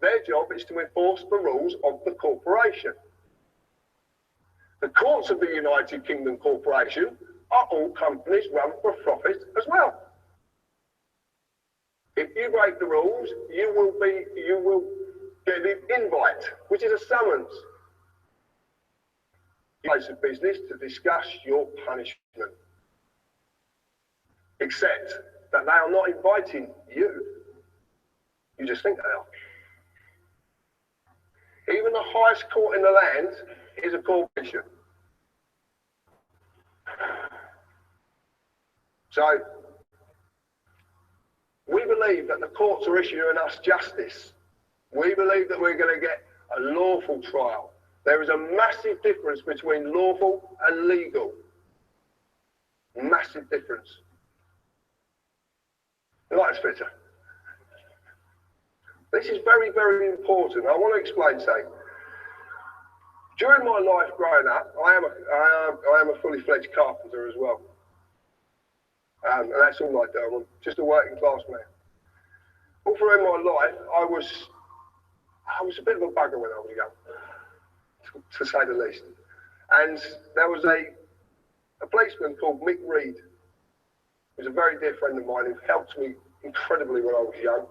Their job is to enforce the rules of the corporation. The courts of the United Kingdom Corporation are all companies run for profit as well. If you break the rules, you will get an invite, which is a summons. Place of business to discuss your punishment. Except that they are not inviting you. You just think they are. Even the highest court in the land is a corporation. So, we believe that the courts are issuing us justice. We believe that we're going to get a lawful trial. There is a massive difference between lawful and legal. Massive difference. You like this picture? This is very, very important. I want to explain something. During my life growing up, I am a fully fledged carpenter as well. And that's all I do. I'm just a working class man. All through my life, I was a bit of a bugger when I was young, to say the least. And there was a policeman called Mick Reed, who was a very dear friend of mine, who helped me incredibly when I was young.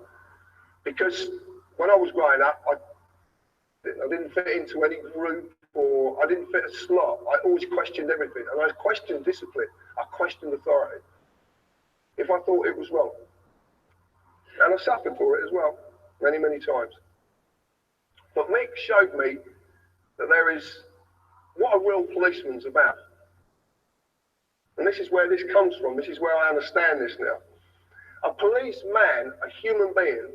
Because when I was growing up, I didn't fit into any group, or I didn't fit a slot. I always questioned everything, and I questioned discipline. I questioned authority if I thought it was wrong. And I suffered for it as well, many, many times. But Mick showed me that there is what a real policeman's about. And this is where this comes from. This is where I understand this now. A policeman, a human being,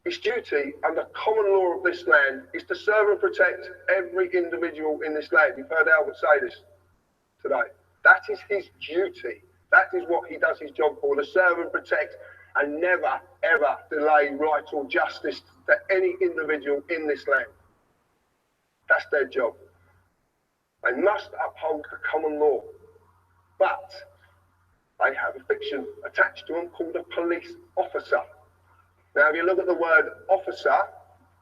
his duty under common law of this land is to serve and protect every individual in this land. You've heard Albert say this today. That is his duty. That is what he does his job for, to serve and protect and never, ever delay right or justice to any individual in this land. That's their job. They must uphold the common law. But they have a fiction attached to them called a police officer. Now, if you look at the word officer,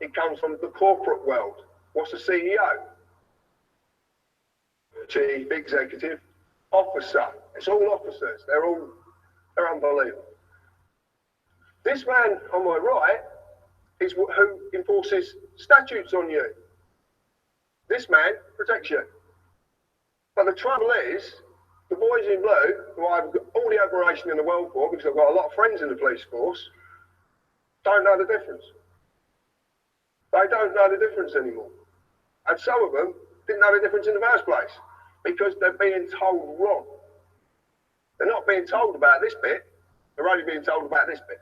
it comes from the corporate world. What's a CEO? Chief Executive Officer. It's all officers. They're unbelievable. This man on my right is who enforces statutes on you. This man protects you. But the trouble is, the boys in blue, who I've got all the admiration in the world for, because I've got a lot of friends in the police force, don't know the difference. They don't know the difference anymore. And some of them didn't know the difference in the first place, because they're being told wrong. They're not being told about this bit, they're only being told about this bit.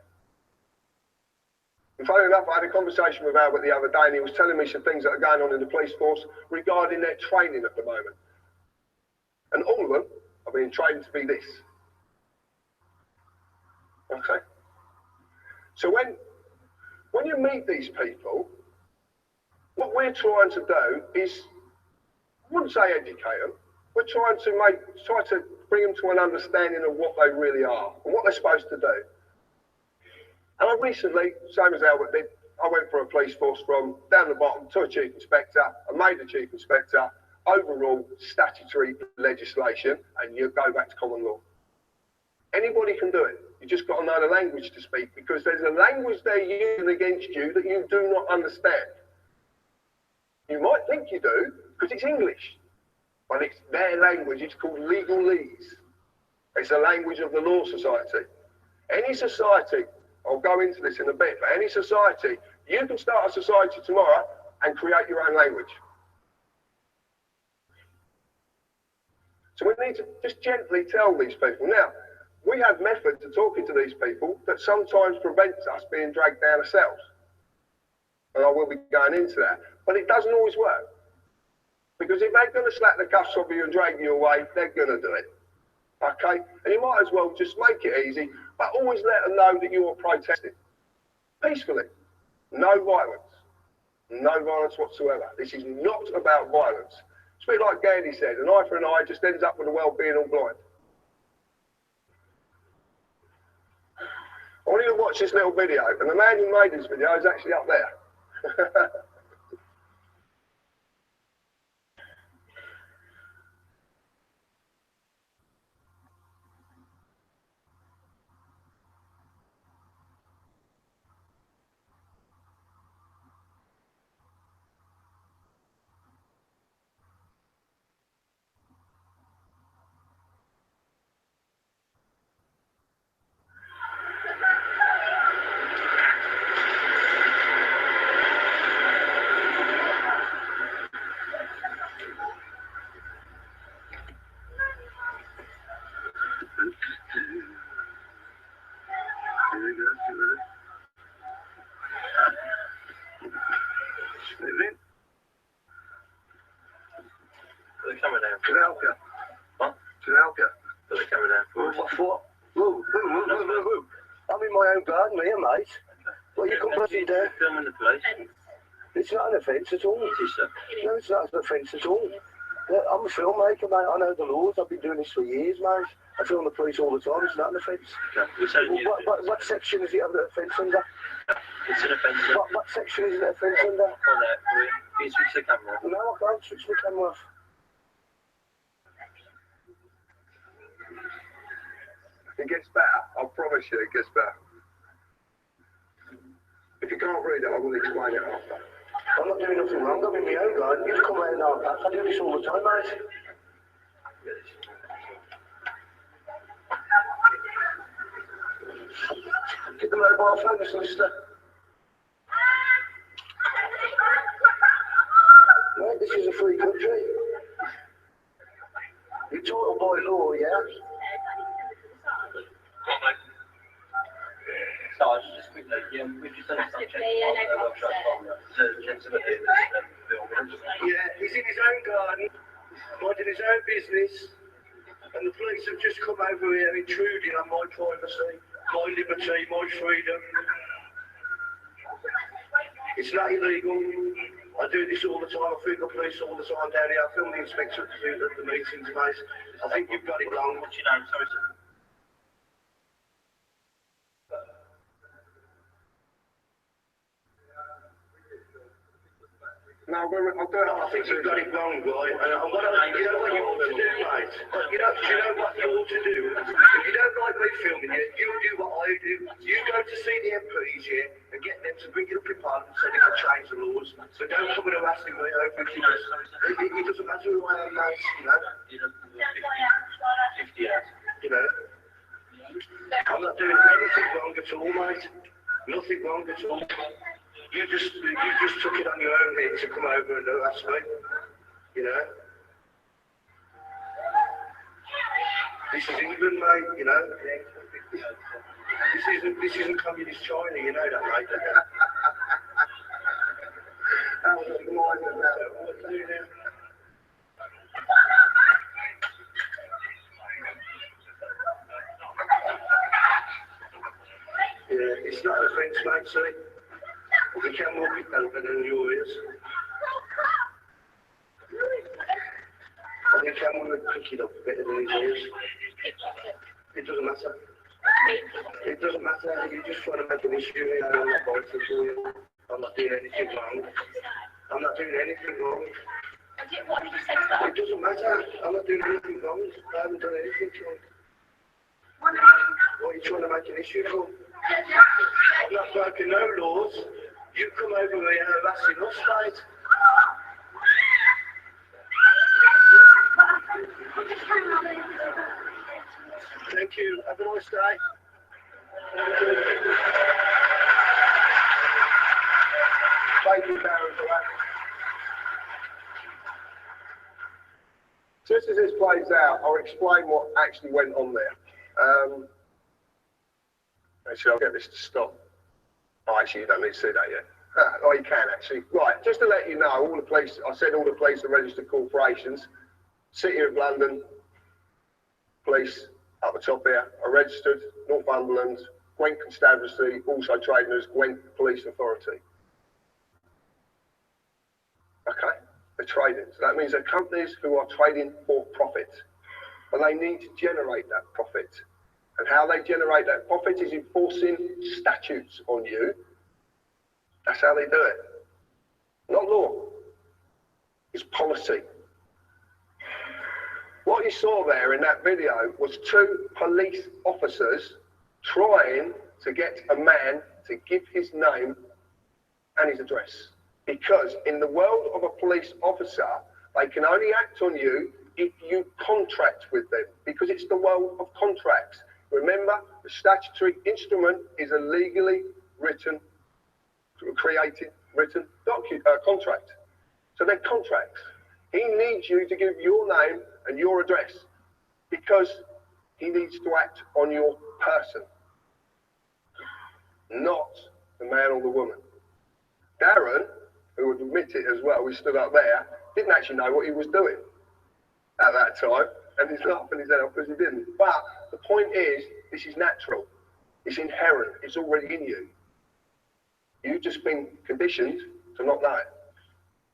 And funny enough, I had a conversation with Albert the other day, and he was telling me some things that are going on in the police force regarding their training at the moment. And all of them are being trained to be this. Okay? So when you meet these people, what we're trying to do is, I wouldn't say educate them, we're trying to bring them to an understanding of what they really are and what they're supposed to do. And I recently, same as Albert did, I went for a police force from down the bottom to a chief inspector. I made the chief inspector overall statutory legislation, and you go back to common law. Anybody can do it. You just got to know the language to speak, because there's a language they're using against you that you do not understand. You might think you do, because it's English, but it's their language. It's called legalese. It's the language of the law society. Any society, I'll go into this in a bit, but any society, you can start a society tomorrow and create your own language. So we need to just gently tell these people. Now, we have methods of talking to these people that sometimes prevents us being dragged down ourselves. And I will be going into that. But it doesn't always work. Because if they're going to slap the cuffs off you and drag you away, they're going to do it. Okay? And you might as well just make it easy, but always let them know that you are protesting. Peacefully. No violence. No violence whatsoever. This is not about violence. It's a bit like Gandhi said, an eye for an eye just ends up with the world being all blind. I want you to watch watch this little video, and the man who made this video is actually up there. Can I help you? What? Can I help you? Put the camera down. What? Whoa. I'm in my own garden here, mate. What, you come bloody there? Filming the place. It's not an offence at all. It is, sir. No, it's not an offence at all. I'm a filmmaker, mate. I know the laws. I've been doing this for years, mate. I film the police all the time. It's not an offence. Okay. We're telling you. What section is it of the offence under? It's an offence, sir. What section is it offence under? On there. Can you switch the camera off? No, I can't switch my camera off. It gets better. I promise you, it gets better. If you can't read it, I will explain it after. I'm not doing nothing wrong. I'm in my own garden. You come around our path. I do this all the time, mate. Get the mobile phone, the solicitor. Right, this is a free country. You're taught by law, yeah? So I just quickly, we've just done some checks on the workshop from the gentleman here that's filming. Yeah, he's in his own garden, minding his own business, and the police have just come over here intruding on my privacy, my liberty, my freedom. It's not illegal. I do this all the time. I film the police all the time down here. I film the inspector at the meetings, mate. I think you've got it wrong. What's your name? Sorry, sir. No, I think you've got it wrong, boy. And you know what you ought to do, mate? You know what you ought to do? If you don't like me filming you, you do what I do. You go to see the MPs, yeah, and get them to bring it up in Parliament so they can change the laws. So don't come and harassing me over it. It doesn't matter who I am, mate, you know? 50 years. You know? I'm not doing anything wrong at all, mate. Nothing wrong at all. You just took it on your own head to come over and harass me, you know. This is England, mate, you know. This isn't communist China, you know that, mate. How was it lying about it? What do you do now? Yeah, it's not an offence, mate, see. The camera will be open in your ears. And the camera will pick it up better than his ears. It doesn't matter. It doesn't matter. You're just trying to make an issue here. I'm not fighting for you. I'm not doing anything wrong. I'm not doing anything wrong. What did you say to that? It doesn't matter. I'm not doing anything wrong. I haven't done anything wrong. What are you trying to make an issue for? I'm not breaking no laws. You come over here harassing us, mate. Thank you. Have a nice day. Thank you, Darren, for that. Just as this plays out, I'll explain what actually went on there. Actually, I'll get this to stop. Oh, actually, you don't need to see that yet. Oh, you can actually. Right, just to let you know, all the police, I said all the police are registered corporations. City of London Police, up the top here, are registered. Northumberland, Gwent Constabulary, also trading as Gwent Police Authority. Okay, they're trading. So that means they're companies who are trading for profit. And they need to generate that profit. And how they generate that profit is enforcing statutes on you. That's how they do it. Not law. It's policy. What you saw there in that video was two police officers trying to get a man to give his name and his address. Because in the world of a police officer, they can only act on you if you contract with them, because it's the world of contracts. Remember, the statutory instrument is a legally written, created, written contract. So they're contracts. He needs you to give your name and your address because he needs to act on your person, not the man or the woman. Darren, who would admit it as well, we stood up there, didn't actually know what he was doing at that time, and he's laughing his head off because he didn't. But the point is, this is natural. It's inherent. It's already in you. You've just been conditioned to not know it.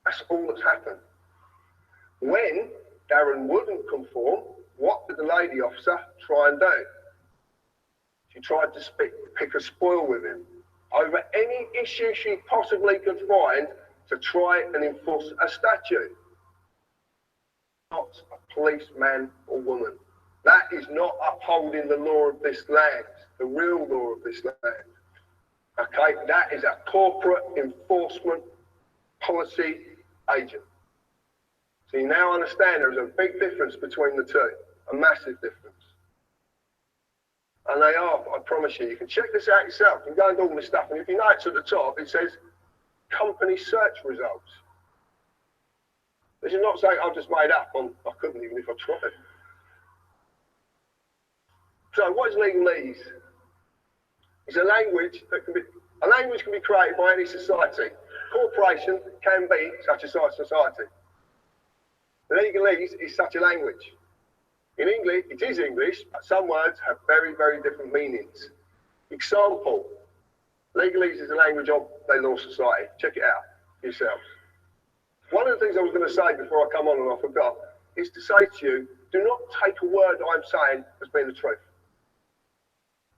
That's all that's happened. When Darren wouldn't conform, what did the lady officer try and do? She tried to pick a spoil with him over any issue she possibly could find to try and enforce a statute. Not a policeman or woman. That is not upholding the law of this land, the real law of this land. Okay, that is a corporate enforcement policy agent. So you now understand there is a big difference between the two, a massive difference. And they are, I promise you, you can check this out yourself. You can go and do all this stuff, and if you know it's at the top, it says company search results. This is not saying I've just made up on, I couldn't even if I tried. So what is legalese? It's a language that can be created by any society. Corporation can be such a society. Legalese is such a language. In English, it is English, but some words have very, very different meanings. Example, legalese is a language of the law society. Check it out yourselves. One of the things I was going to say before I come on and I forgot is to say to you, do not take a word I'm saying as being the truth.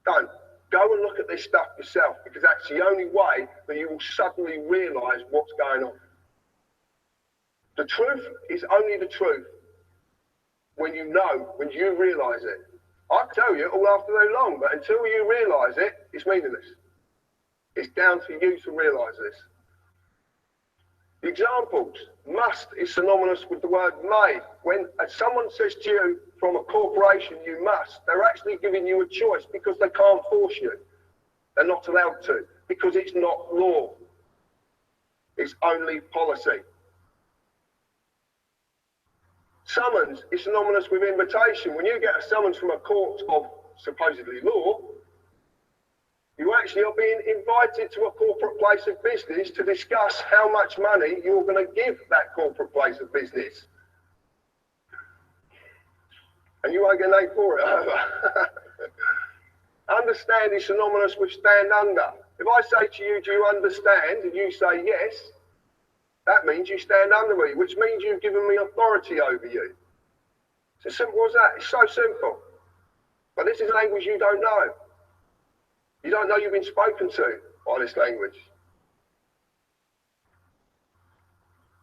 Don't. Go and look at this stuff yourself, because that's the only way that you will suddenly realise what's going on. The truth is only the truth when you know, when you realise it. I can tell you all afternoon long, but until you realise it, it's meaningless. It's down to you to realise this. The examples, must is synonymous with the word may. When someone says to you from a corporation, you must, they're actually giving you a choice because they can't force you. They're not allowed to, because it's not law. It's only policy. Summons is synonymous with invitation. When you get a summons from a court of supposedly law, you actually are being invited to a corporate place of business to discuss how much money you're going to give that corporate place of business. And you won't get named for it, either. Understand is synonymous with stand under. If I say to you, do you understand? And you say yes, that means you stand under me, which means you've given me authority over you. It's as simple as that. It's so simple. But this is language you don't know. You don't know you've been spoken to by this language.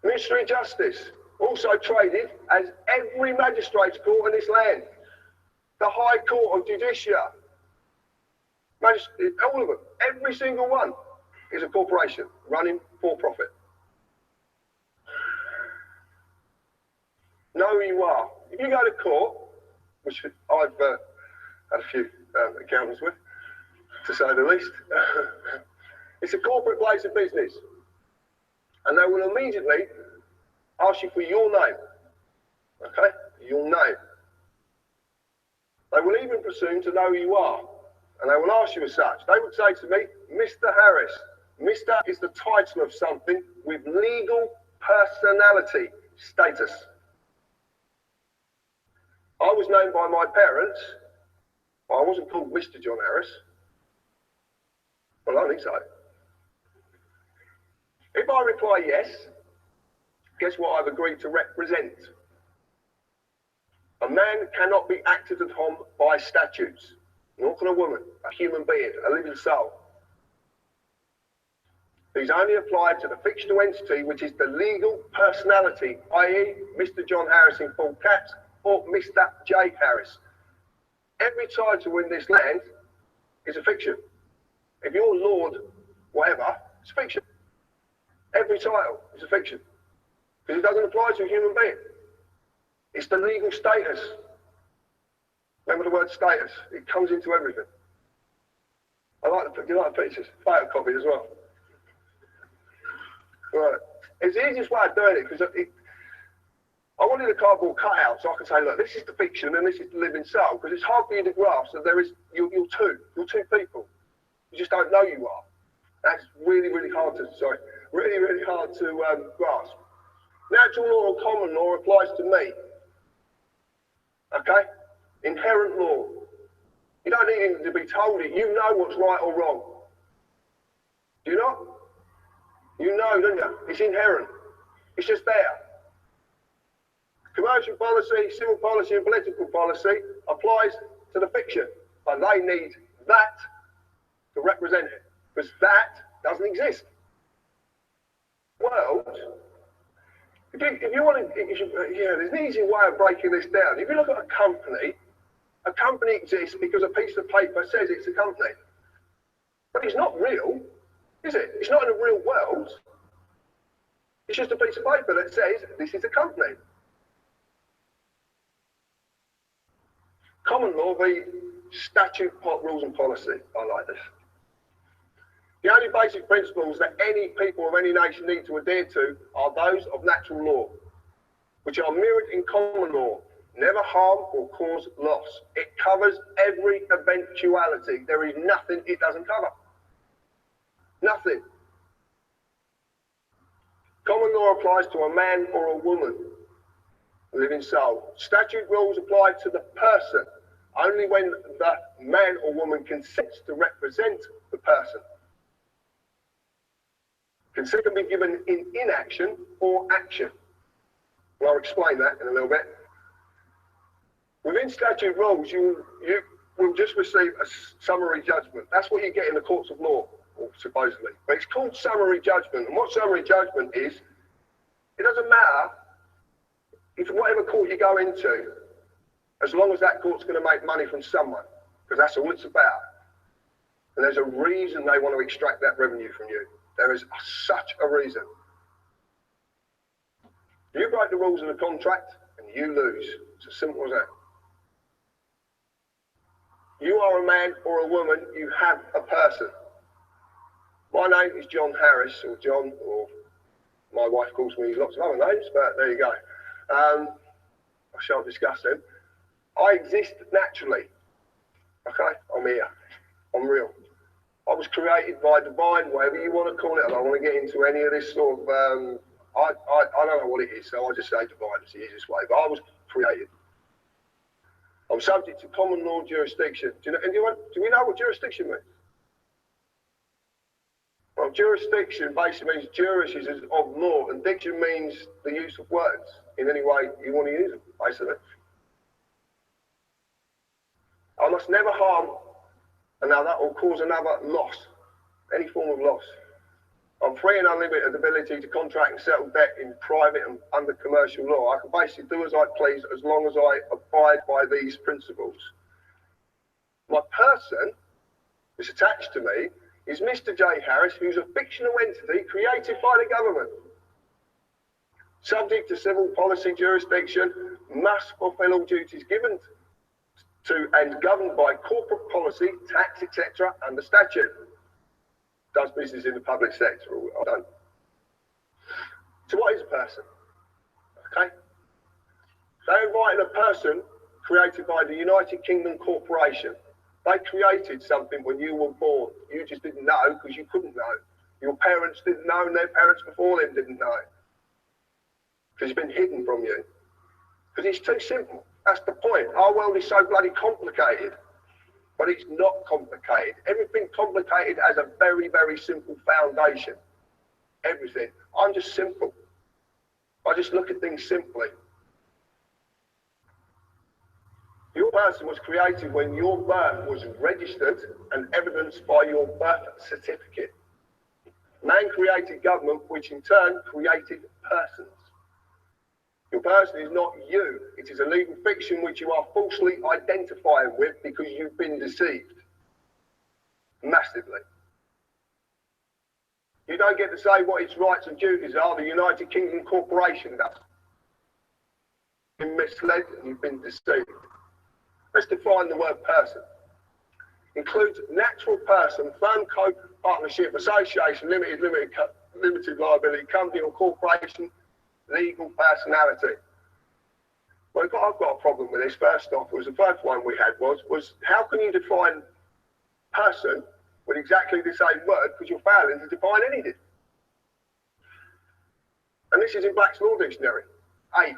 Ministry of Justice, also traded as every magistrate's court in this land. The High Court of Judicia. All of them, every single one is a corporation running for profit. Know who you are. If you go to court, which I've had a few encounters with, to say the least, it's a corporate place of business. And they will immediately ask you for your name. Okay? Your name. They will even presume to know who you are. And they will ask you as such. They would say to me, Mr. Harris. Mr. is the title of something with legal personality status. I was known by my parents. I wasn't called Mr. John Harris. Well, I don't think so. If I reply yes, guess what I've agreed to represent? A man cannot be acted upon by statutes. nor can a woman, a human being, a living soul. These only apply to the fictional entity which is the legal personality, i.e. Mr. John Harris in full caps or Mr. J. Harris. Every title in this land is a fiction. If you're Lord whatever, it's fiction. Every title is a fiction. Because it doesn't apply to a human being. It's the legal status. Remember the word status. It comes into everything. You like the pictures? Photocopy as well. Right. It's the easiest way of doing it because I wanted a cardboard cutout so I can say, look, this is the fiction and this is the living soul, because it's hard for you to grasp that there is, you're two people. You just don't know you are. That's really, really hard to, really hard to grasp. Natural law or common law applies to me. Okay? Inherent law. You don't need even to be told it. You know what's right or wrong. Do you not? You know, don't you? It's inherent. It's just there. Commercial policy, civil policy, and political policy applies to the fiction, but they need that to represent it, because that doesn't exist. World, if you want to, there's an easy way of breaking this down. If you look at a company exists because a piece of paper says it's a company, but it's not real, is it? It's not in the real world. It's just a piece of paper that says this is a company. Common law v. statute, rules and policy. I like this. The only basic principles that any people of any nation need to adhere to are those of natural law, which are mirrored in common law. Never harm or cause loss. It covers every eventuality. There is nothing it doesn't cover. Nothing. Common law applies to a man or a woman, a living soul. Statute rules apply to the person only when the man or woman consents to represent the person. Consent can be given in inaction or action. Well, I'll explain that in a little bit. Within statute rules, you will just receive a summary judgment. That's what you get in the courts of law, or supposedly. But it's called summary judgment. And what summary judgment is, it doesn't matter if whatever court you go into, as long as that court's going to make money from someone, because that's all it's about. And there's a reason they want to extract that revenue from you. There is such a reason. You break the rules of the contract and you lose. It's as simple as that. You are a man or a woman, you have a person. My name is John Harris, or John, or my wife calls me lots of other names, but there you go. I shan't discuss them. I exist naturally. Okay, I'm here. I'm real. I was created by divine, whatever you want to call it. I don't want to get into any of this sort of, I don't know what it is, so I just say divine, it's the easiest way, but I was created. I'm subject to common law jurisdiction. Do we know what jurisdiction means? Well, jurisdiction basically means juris is of law, and diction means the use of words in any way you want to use them, basically. I must never harm another or cause another loss, any form of loss. I'm free and unlimited ability to contract and settle debt in private and under commercial law. I can basically do as I please as long as I abide by these principles. My person that's attached to me is Mr. J. Harris, who's a fictional entity created by the government. Subject to civil policy jurisdiction, must fulfill all duties given to and governed by corporate policy, tax, etc. under statute. Does business in the public sector, or I don't. So what is a person? Okay. They're inviting a person created by the United Kingdom Corporation. They created something when you were born. You just didn't know because you couldn't know. Your parents didn't know and their parents before them didn't know. Because it's been hidden from you. Because it's too simple. That's the point. Our world is so bloody complicated. But it's not complicated. Everything complicated has a very, very simple foundation. Everything. I'm just simple. I just look at things simply. Your fictional person was created when your birth was registered and evidenced by your birth certificate. Man created government, which in turn created persons. Your person is not you. It is a legal fiction which you are falsely identifying with because you've been deceived. Massively. You don't get to say what its rights and duties are. The United Kingdom Corporation does. You've been misled and you've been deceived. Let's define the word person. Includes natural person, firm, co-partnership, association, limited liability, company or corporation, legal personality. Well, I've got a problem with this. First off, the first one we had was how can you define person with exactly the same word because you're failing to define anything? And this is in Black's Law Dictionary. 8.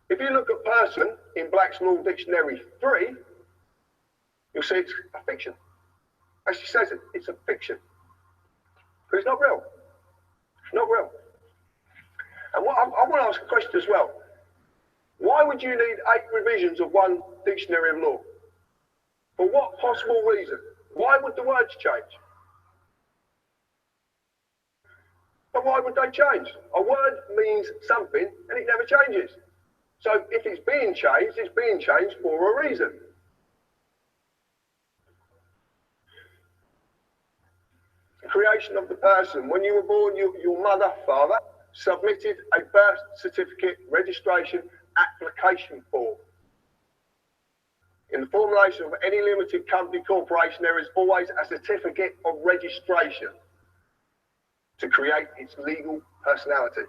If you look at person in Black's Law Dictionary 3, you'll see it's a fiction. As she says it, it's a fiction. But it's not real. It's not real. And what, I want to ask a question as well. Why would you need 8 revisions of one dictionary of law? For what possible reason? Why would the words change? But why would they change? A word means something and it never changes. So if it's being changed for a reason. The creation of the person. When you were born, your mother, father, submitted a birth certificate registration application form. In the formulation of any limited company corporation, there is always a certificate of registration to create its legal personality.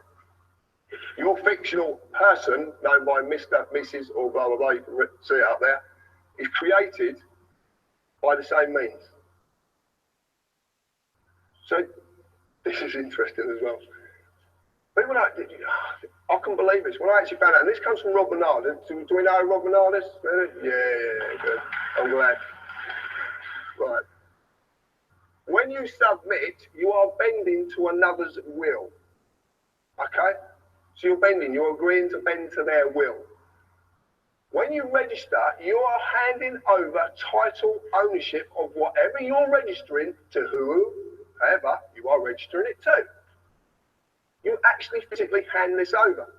Your fictional person, known by Mr., Mrs., or blah, blah, blah, you can see it up there, is created by the same means. So, this is interesting as well. People don't, I couldn't believe this. When I actually found out, and this comes from Rob Bernard. Do we know Rob Bernard is? Yeah, good. I'm glad. Right. When you submit, you are bending to another's will. Okay? So you're bending, you're agreeing to bend to their will. When you register, you are handing over title ownership of whatever you're registering to whoever you are registering it to. You actually physically hand this over.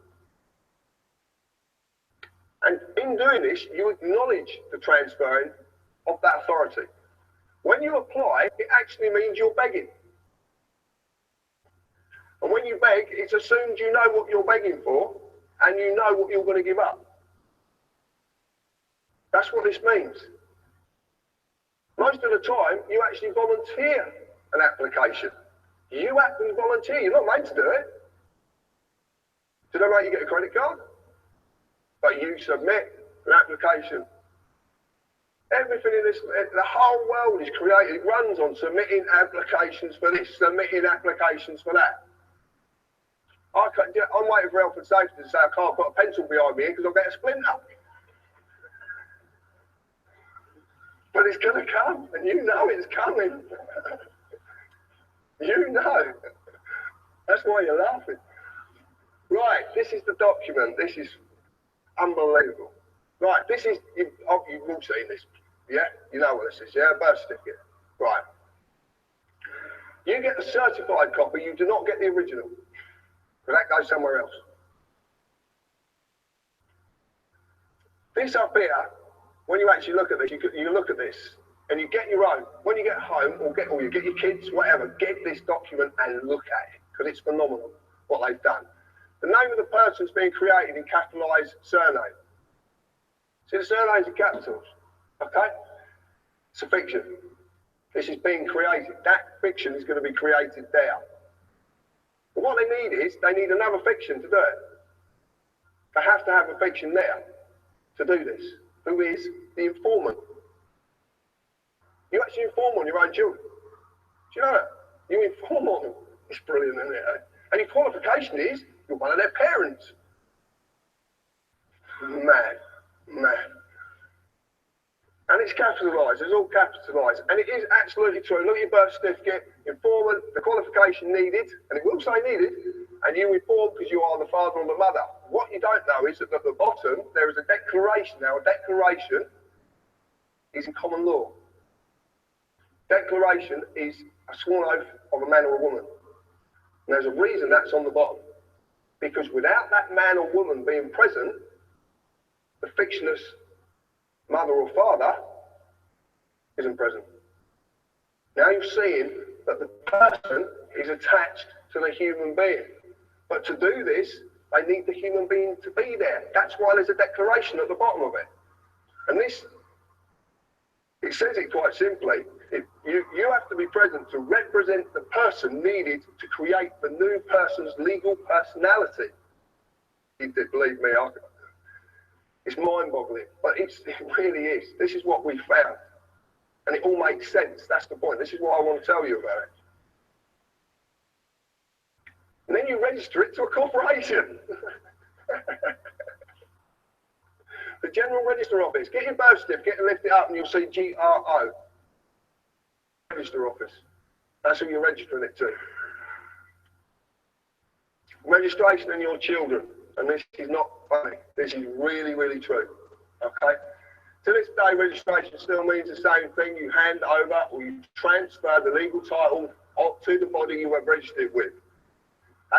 And in doing this, you acknowledge the transferring of that authority. When you apply, it actually means you're begging. And when you beg, it's assumed you know what you're begging for and you know what you're going to give up. That's what this means. Most of the time, you actually volunteer an application. You actually volunteer. You're not meant to do it. Do they make you get a credit card? But you submit an application. Everything in this, the whole world is created, it runs on submitting applications for this, submitting applications for that. I'm waiting for health and safety to say I can't put a pencil behind me because I'll get a splinter. But it's going to come, and you know it's coming. You know. That's why you're laughing. Right, this is the document. This is unbelievable. Right, this is, you've all seen this. Yeah, you know what this is, yeah? Birth certificate. Right. You get the certified copy, you do not get the original. But that goes somewhere else. This up here, when you actually look at this, you look at this, and you get your own. When you get home, or you get your kids, whatever, get this document and look at it, because it's phenomenal what they've done. The name of the person's being created in capitalised surname. See, the surnames are capitals, okay? It's a fiction. This is being created. That fiction is going to be created there. But what they need is, they need another fiction to do it. They have to have a fiction there to do this, who is the informant. You actually inform on your own children. Do you know that? You inform on them. It's brilliant, isn't it? And your qualification is, you're one of their parents. Mad. And it's capitalised, it's all capitalised. And it is absolutely true. Look at your birth certificate, informant, the qualification needed, and it will say needed, and you inform because you are the father or the mother. what you don't know is that at the bottom there is a declaration. Now, a declaration is in common law. Declaration is a sworn oath of a man or a woman. And there's a reason that's on the bottom. Because without that man or woman being present, the fictitious mother or father isn't present. Now you're seeing that the person is attached to the human being. But to do this, they need the human being to be there. That's why there's a declaration at the bottom of it. And this, it says it quite simply. You have to be present to represent the person needed to create the new person's legal personality. Believe me, it's mind-boggling, but it really is. This is what we found. And it all makes sense. That's the point. This is what I want to tell you about it. And then you register it to a corporation. The General Register Office. Get your birth certificate and lift it up and you'll see GRO. Register Office. That's who you're registering it to. Registration and your children. And this is not funny. This is really, really true. Okay? To this day, registration still means the same thing. You hand over or you transfer the legal title to the body you have registered with.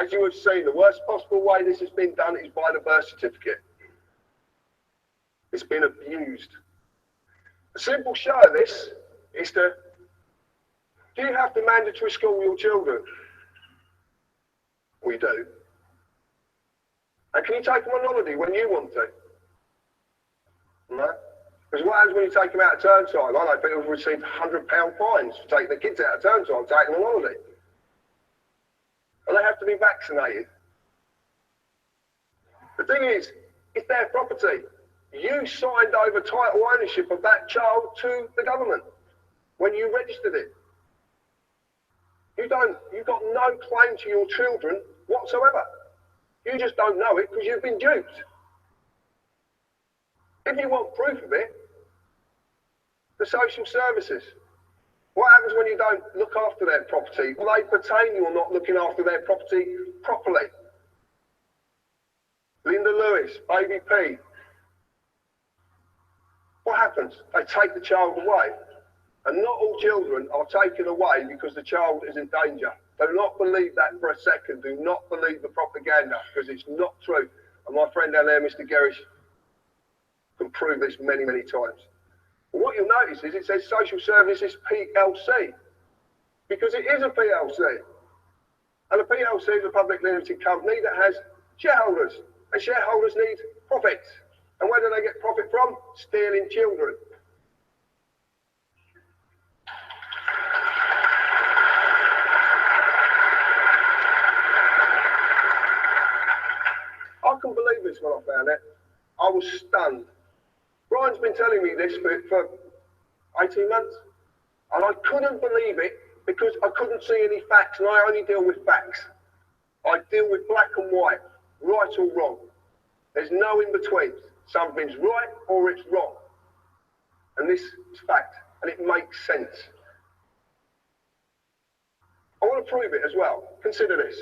As you have seen, the worst possible way this has been done is by the birth certificate. It's been abused. A simple show of this is to, do you have to mandatory school your children? We do. And can you take them on holiday when you want to? No? Because what happens when you take them out of term time? I know people have received £100 fines for taking the kids out of term time, taking them on holiday. And they have to be vaccinated. The thing is, it's their property. You signed over title ownership of that child to the government when you registered it. You've got no claim to your children whatsoever. You just don't know it because you've been duped. If you want proof of it, the social services. What happens when you don't look after their property? Well, they pertain you're not looking after their property properly. Linda Lewis, Baby P. What happens? They take the child away. And not all children are taken away because the child is in danger. Do not believe that for a second. Do not believe the propaganda because it's not true. And my friend down there, Mr. Gerrish, can prove this many, many times. But what you'll notice is it says Social Services PLC because it is a PLC. And a PLC is a public limited company that has shareholders. And shareholders need profits. And where do they get profit from? Stealing children. I couldn't believe this when I found it. I was stunned. Brian's been telling me this for 18 months. And I couldn't believe it because I couldn't see any facts. And I only deal with facts. I deal with black and white, right or wrong. There's no in between. Something's right or it's wrong. And this is fact. And it makes sense. I want to prove it as well. Consider this.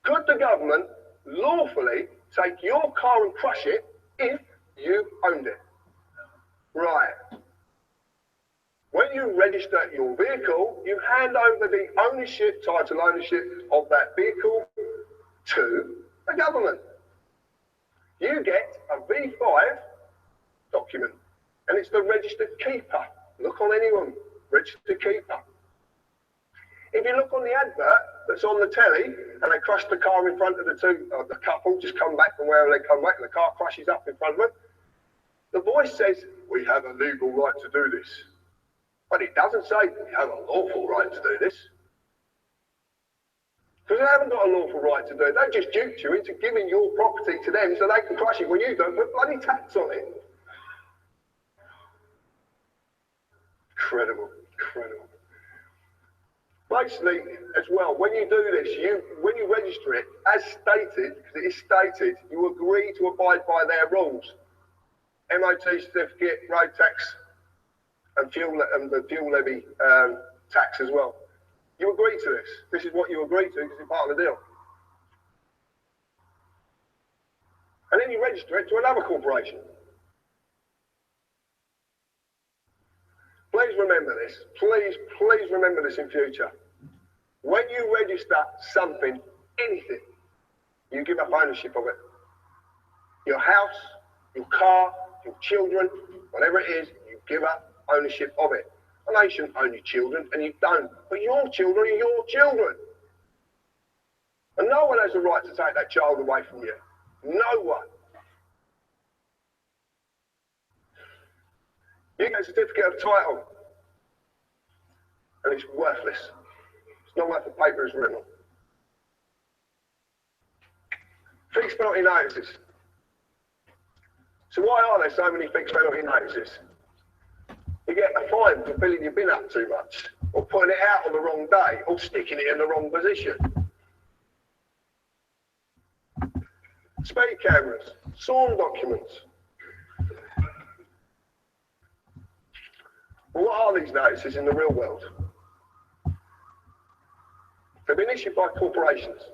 Could the government lawfully take your car and crush it if you owned it? Right. When you register your vehicle, you hand over the title ownership of that vehicle to the government. You get a V5 document, and it's the registered keeper. Look on anyone, registered keeper. If you look on the advert that's on the telly, and they crush the car in front of the couple, just come back from wherever they come back, and the car crashes up in front of them, the voice says, we have a legal right to do this. But it doesn't say we have a lawful right to do this. Because they haven't got a lawful right to do it. They just duped you into giving your property to them so they can crush it when you don't put bloody tax on it. Incredible, incredible. Basically, as well, when you do this, when you register it, as stated, because it is stated, you agree to abide by their rules. MOT certificate, road tax, and the fuel levy tax as well. You agree to this. This is what you agree to because it's part of the deal. and then you register it to another corporation. Please remember this. Please remember this in future. When you register something, anything, you give up ownership of it. Your house, your car, your children, whatever it is, you give up ownership of it. And they shouldn't own your children, and you don't. But your children are your children. And no one has the right to take that child away from you. No one. You get a certificate of title, and it's worthless. It's not worth the paper it's written on. Fixed penalty notices. So why are there so many fixed penalty notices? You get a fine for filling your bin up too much, or putting it out on the wrong day, or sticking it in the wrong position. Speed cameras, sworn documents. Well, what are these notices in the real world? They've been issued by corporations.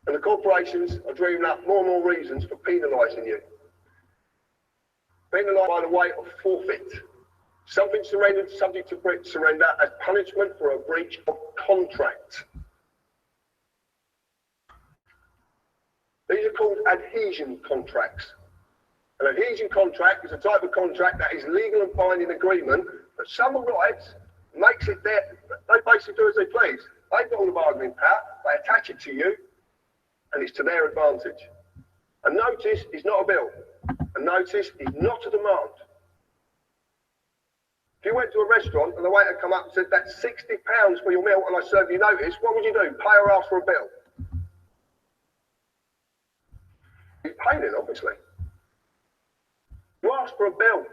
And the corporations are dreaming up more and more reasons for penalising you. Penalised by the way of forfeit. Something surrendered subject to surrender as punishment for a breach of contract. These are called adhesion contracts. An adhesion contract is a type of contract that is legal and binding agreement that someone writes, makes it there. They basically do as they please. They've got all the bargaining power, they attach it to you, and it's to their advantage. A notice is not a bill. A notice is not a demand. If you went to a restaurant and the waiter come up and said, that's £60 for your meal and I serve you notice, what would you do? Pay or ask for a bill? You're paying it, obviously. You ask for a bill. Have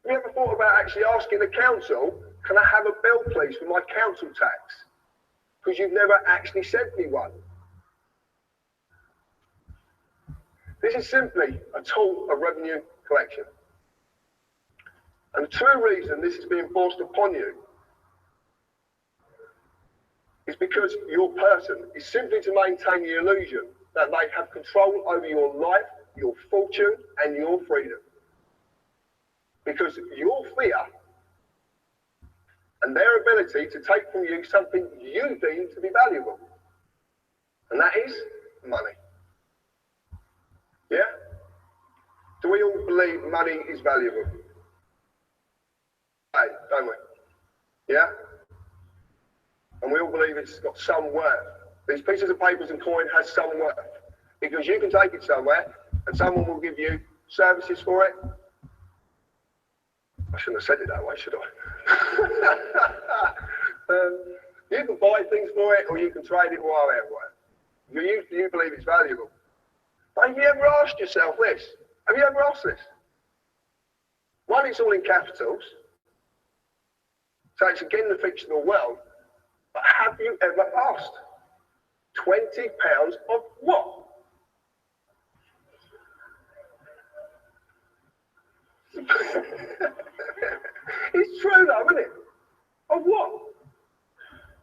you ever thought about actually asking the council, can I have a bill please for my council tax? Because you've never actually sent me one. This is simply a tool of revenue collection. And the true reason this is being forced upon you is because your person is simply to maintain the illusion that they have control over your life, your fortune, and your freedom. Because your fear and their ability to take from you something you deem to be valuable. And that is money. Yeah? Do we all believe money is valuable? Hey, don't we? Yeah? And we all believe it's got some worth. These pieces of papers and coin has some worth. Because you can take it somewhere and someone will give you services for it. I shouldn't have said it that way, should I? You can buy things for it or you can trade it whatever. You believe it's valuable. But have you ever asked yourself this? Have you ever asked this? One, it's all in capitals. So it's again the fictional world. But have you ever asked? £20 of what? It's true though, isn't it? Of what?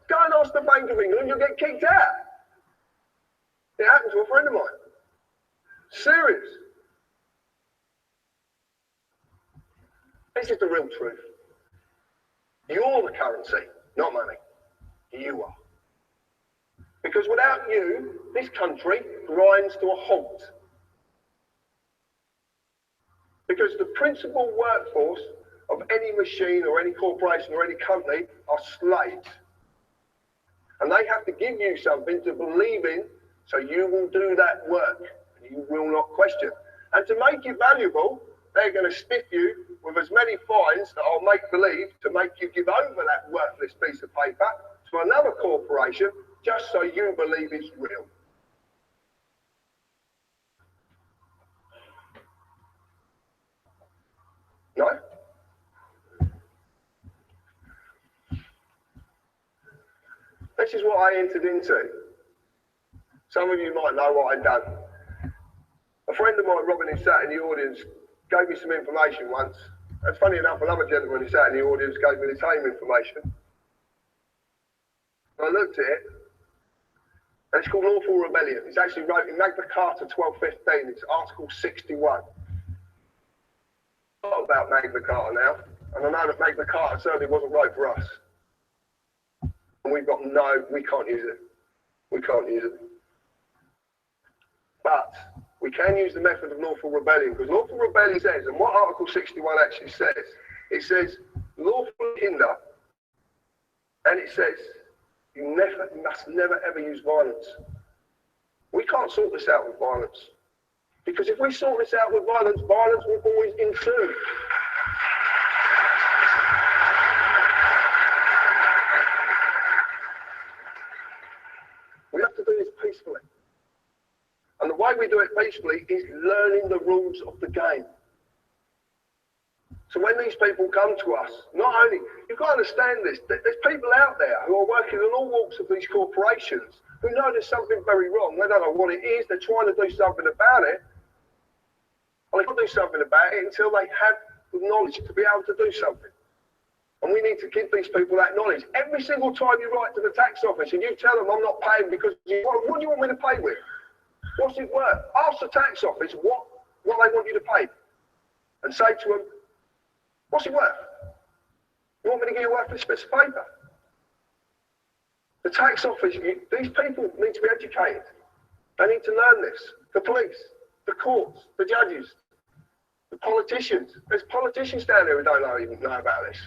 Go and ask the Bank of England, you'll get kicked out. It happened to a friend of mine. Serious. This is the real truth. You're the currency, not money. You are. Because without you, this country grinds to a halt. Because the principal workforce of any machine or any corporation or any company are slaves. And they have to give you something to believe in so you will do that work. You will not question. And to make it valuable, they're going to stiff you with as many fines that are make-believe to make you give over that worthless piece of paper to another corporation just so you believe it's real. No? This is what I entered into. Some of you might know what I'd done. A friend of mine, Robin, who sat in the audience, gave me some information once. And funny enough, another gentleman who sat in the audience gave me the same information. I looked at it, And it's called lawful rebellion. It's actually wrote in Magna Carta 1215. It's Article 61. A lot about Magna Carta now, and I know that Magna Carta certainly wasn't right for us. And we can't use it. We can't use it. But we can use the method of lawful rebellion, because lawful rebellion says, and what Article 61 actually says, it says lawful hinder, and it says you must never ever use violence. We can't sort this out with violence, because if we sort this out with violence, violence will always ensue. We have to do this peacefully. And the way we do it peacefully is learning the rules of the game. So when these people come to us, not only, you've got to understand this, there's people out there who are working in all walks of these corporations who know there's something very wrong. They don't know what it is, they're trying to do something about it. And they can't do something about it until they have the knowledge to be able to do something. And we need to give these people that knowledge. Every single time you write to the tax office and you tell them I'm not paying because what do you want me to pay with? What's it worth? Ask the tax office what they want you to pay. And say to them, what's it worth? You want me to give you a worthless bit of paper? The tax office, these people need to be educated. They need to learn this. The police, the courts, the judges, the politicians. There's politicians down there who don't even know about this.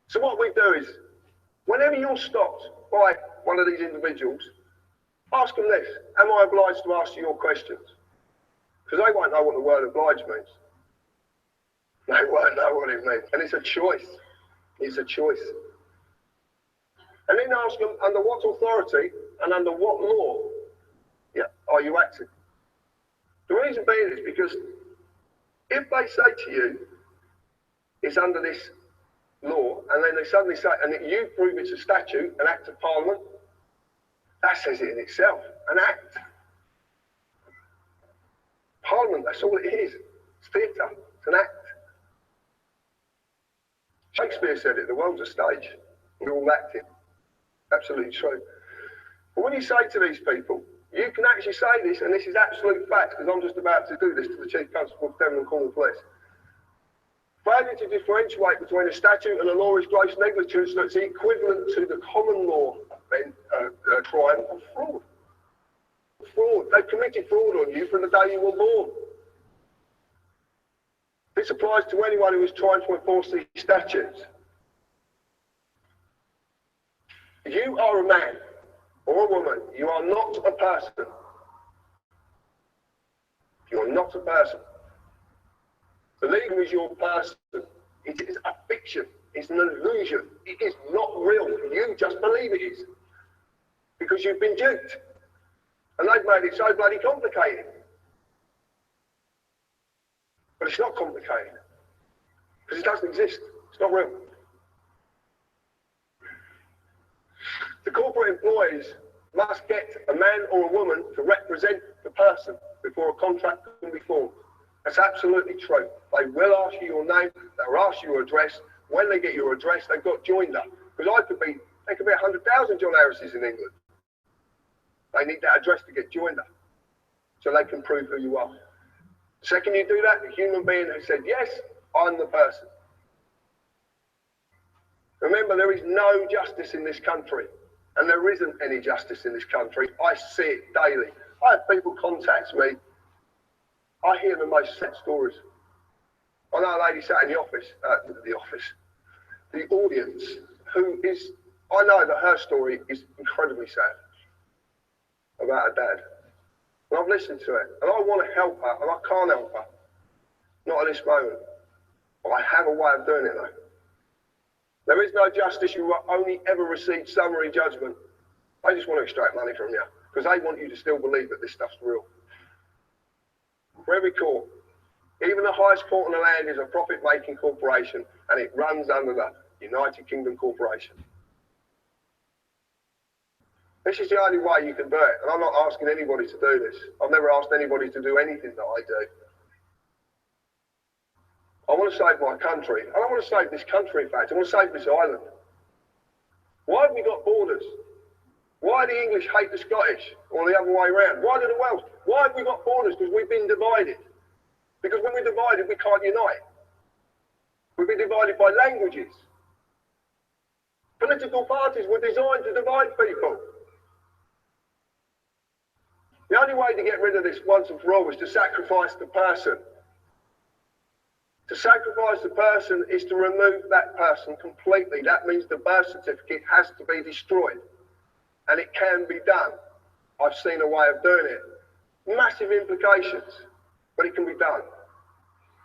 So what we do is, whenever you're stopped by one of these individuals, ask them this: am I obliged to ask you your questions? Because they won't know what the word obliged means. They won't know what it means. And it's a choice. It's a choice. And then ask them, under what authority and under what law are you acting? The reason being is because if they say to you, it's under this law, and then they suddenly say, and that you prove it's a statute, an act of parliament, that says it in itself, an act. Parliament, that's all it is. It's theatre, it's an act. Shakespeare said it, the world's a stage, we're all acting. Absolutely true. But when you say to these people, you can actually say this, and this is absolute fact, because I'm just about to do this to the Chief Constable of Devon and Cornwall Police. Failure to differentiate between a statute and a law is gross negligence that's equivalent to the common law crime of fraud. Fraud. They've committed fraud on you from the day you were born. This applies to anyone who is trying to enforce these statutes. You are a man or a woman. You are not a person. You are not a person. The legal is your person. It is a fiction. It's an illusion. It is not real. You just believe it is. Because you've been duped. And they've made it so bloody complicated. But it's not complicated. Because it doesn't exist. It's not real. The corporate employees must get a man or a woman to represent the person before a contract can be formed. That's absolutely true. They will ask you your name, they'll ask you your address. When they get your address, they've got joined up. Because there could be 100,000 John Harrises in England. They need that address to get joined up, so they can prove who you are. The second you do that, the human being has said, yes, I'm the person. Remember, there is no justice in this country, and there isn't any justice in this country. I see it daily. I have people contact me. I hear the most sad stories. I know a lady sat in the audience, who is, I know that her story is incredibly sad about her dad. And I've listened to it, and I want to help her, and I can't help her. Not at this moment. But I have a way of doing it though. There is no justice. You will only ever receive summary judgment. They just want to extract money from you, because they want you to still believe that this stuff's real. For every court, even the highest court in the land is a profit-making corporation, and it runs under the United Kingdom Corporation. This is the only way you can do it, and I'm not asking anybody to do this. I've never asked anybody to do anything that I do. I want to save my country. I don't want to save this country, in fact. I want to save this island. Why have we got borders? Why the English hate the Scottish, or the other way around? Why do the Welsh? Why have we got borders? Because we've been divided. Because when we're divided, we can't unite. We've been divided by languages. Political parties were designed to divide people. The only way to get rid of this once and for all is to sacrifice the person. To sacrifice the person is to remove that person completely. That means the birth certificate has to be destroyed. And it can be done. I've seen a way of doing it. Massive implications, but it can be done.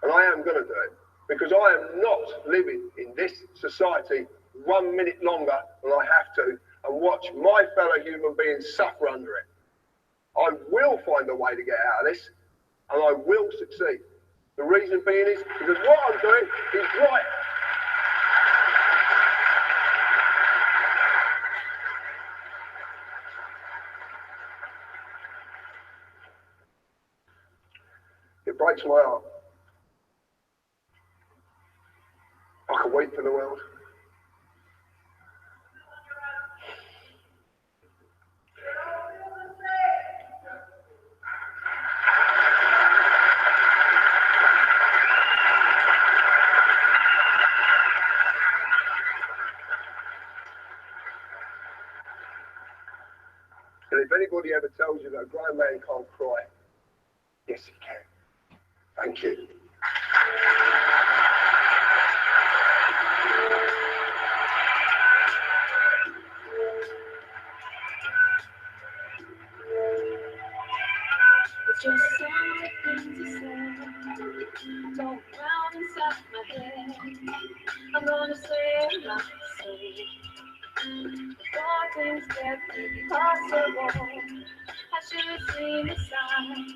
And I am going to do it, because I am not living in this society 1 minute longer than I have to and watch my fellow human beings suffer under it. I will find a way to get out of this, and I will succeed. The reason being is because what I'm doing is right. It breaks my heart. I can wait for the world. And if anybody ever tells you that a grown man can't cry, yes, he can. Thank you. It's just something to say. Don't round inside my head. I'm gonna say my say. Before things get impossible, I should have seen the signs.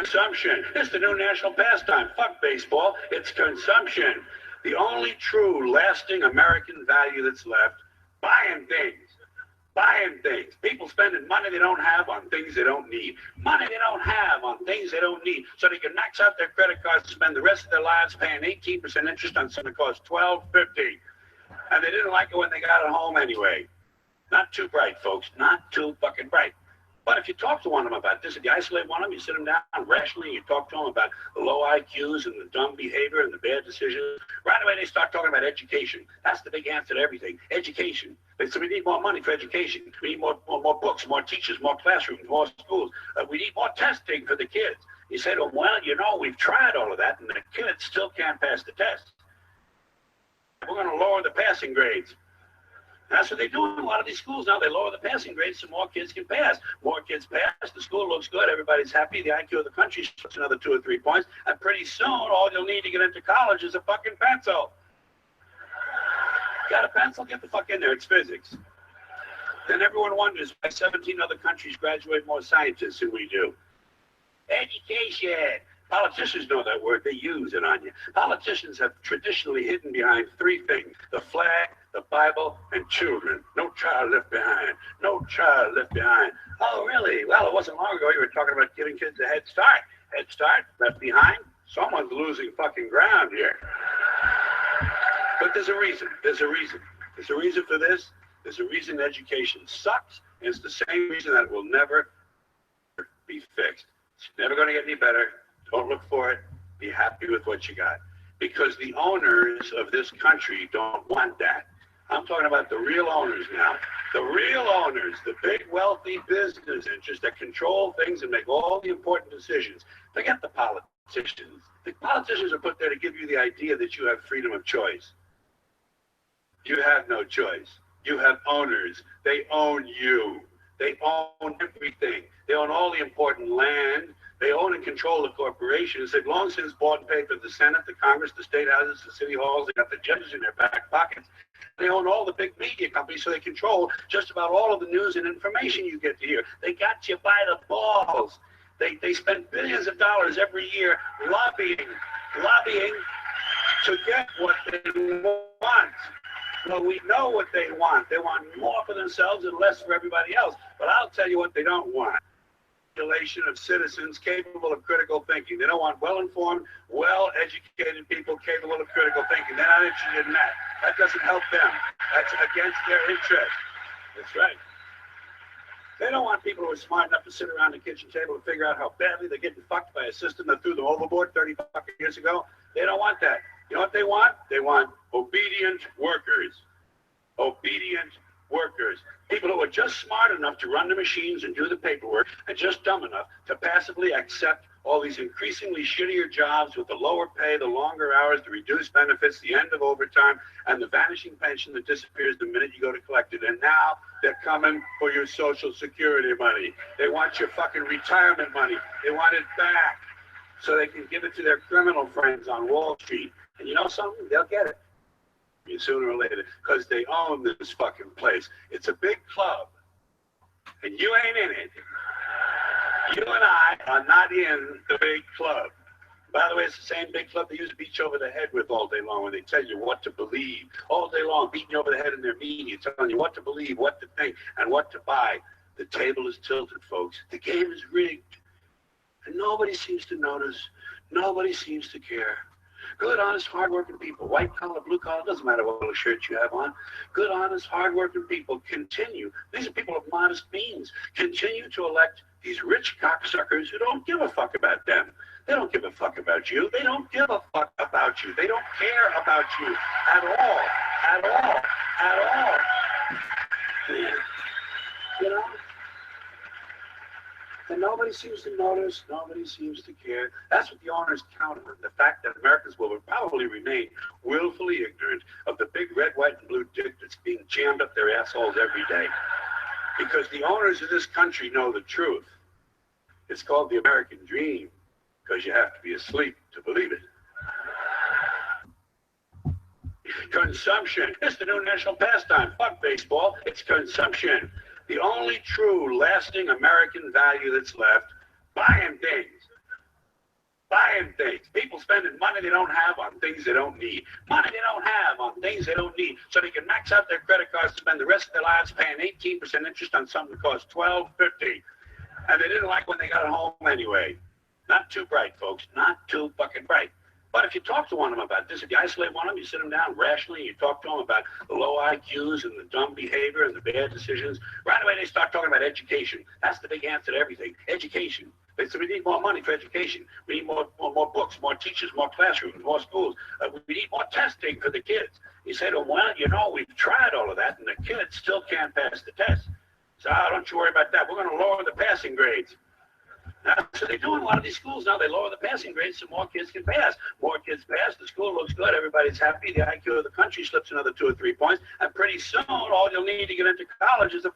Consumption. It's the new national pastime. Fuck baseball. It's consumption. The only true lasting American value that's left, buying things. Buying things. People spending money they don't have on things they don't need. Money they don't have on things they don't need. So they can max out their credit cards and spend the rest of their lives paying 18% interest on something that costs $12.50. And they didn't like it when they got it home anyway. Not too bright, folks. Not too fucking bright. But if you talk to one of them about this, if you isolate one of them, you sit them down rationally, you talk to them about the low IQs and the dumb behavior and the bad decisions, right away they start talking about education. That's the big answer to everything. Education. So we need more money for education. We need more books, more teachers, more classrooms, more schools. We need more testing for the kids. You say to them, well, you know, we've tried all of that, and the kids still can't pass the test. We're going to lower the passing grades. That's what they do in a lot of these schools now. They lower the passing grades so more kids can pass. More kids pass, the school looks good, everybody's happy, the IQ of the country starts another 2 or 3 points, and pretty soon all you'll need to get into college is a fucking pencil. Got a pencil? Get the fuck in there, it's physics. Then everyone wonders why 17 other countries graduate more scientists than we do. Education. Politicians know that word, they use it on you. Politicians have traditionally hidden behind 3 things: the flag, the Bible, and children. No child left behind. No child left behind. Oh, really? Well, it wasn't long ago you were talking about giving kids a head start. Head start? Left behind? Someone's losing fucking ground here. But there's a reason. There's a reason. There's a reason for this. There's a reason education sucks. And it's the same reason that it will never be fixed. It's never going to get any better. Don't look for it. Be happy with what you got. Because the owners of this country don't want that. I'm talking about the real owners now. The real owners, the big wealthy business interests that control things and make all the important decisions. Forget the politicians. The politicians are put there to give you the idea that you have freedom of choice. You have no choice. You have owners. They own you. They own everything. They own all the important land. They own and control the corporations. They've long since bought and paid for the Senate, the Congress, the state houses, the city halls. They got the judges in their back pockets. They own all the big media companies, so they control just about all of the news and information you get to hear. They got you by the balls. They spend billions of dollars every year lobbying to get what they want. Well, we know what they want. They want more for themselves and less for everybody else. But I'll tell you what they don't want. Of citizens capable of critical thinking. They don't want well-informed, well-educated people capable of critical thinking. They're not interested in that. That doesn't help them. That's against their interest. That's right. They don't want people who are smart enough to sit around the kitchen table and figure out how badly they're getting fucked by a system that threw them overboard 30 fucking years ago. They don't want that. You know what they want? They want obedient workers. Obedient workers. People who are just smart enough to run the machines and do the paperwork and just dumb enough to passively accept all these increasingly shittier jobs with the lower pay, the longer hours, the reduced benefits, the end of overtime, and the vanishing pension that disappears the minute you go to collect it. And now they're coming for your Social Security money. They want your fucking retirement money. They want it back so they can give it to their criminal friends on Wall Street. And you know something? They'll get it sooner or later, because they own this fucking place. It's a big club, and you ain't in it. You and I are not in the big club. By the way, it's the same big club they used to beat you over the head with all day long when they tell you what to believe. All day long, beating you over the head in their media, telling you what to believe, what to think, and what to buy. The table is tilted, folks. The game is rigged. And nobody seems to notice. Nobody seems to care. Good, honest, hardworking people, white collar, blue collar, doesn't matter what color shirt you have on. Good, honest, hardworking people continue. These are people of modest means. Continue to elect these rich cocksuckers who don't give a fuck about them. They don't give a fuck about you. They don't give a fuck about you. They don't care about you at all. At all. At all. You know? And nobody seems to notice, nobody seems to care. That's what the owners count on, the fact that Americans will probably remain willfully ignorant of the big red, white, and blue dick that's being jammed up their assholes every day. Because the owners of this country know the truth. It's called the American dream, because you have to be asleep to believe it. Consumption. It's the new national pastime. Fuck baseball. It's consumption. The only true lasting American value that's left, buying things. buying things. People spending money they don't have on things they don't need. Money they don't have on things they don't need. So they can max out their credit cards to spend the rest of their lives paying 18% interest on something that costs $12.50. And they didn't like when they got home anyway. Not too bright, folks. Not too fucking bright. But if you talk to one of them about this, if you isolate one of them, you sit them down rationally, and you talk to them about the low IQs and the dumb behavior and the bad decisions, right away they start talking about education. That's the big answer to everything. Education. They say we need more money for education. We need more books, more teachers, more classrooms, more schools. We need more testing for the kids. You say to them, well, you know, we've tried all of that, and the kids still can't pass the test. So don't you worry about that. We're going to lower the passing grades. So they do in a lot of these schools now. They lower the passing grades so more kids can pass. More kids pass, the school looks good, everybody's happy, the IQ of the country slips another 2 or 3 points, and pretty soon all you'll need to get into college is a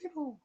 people.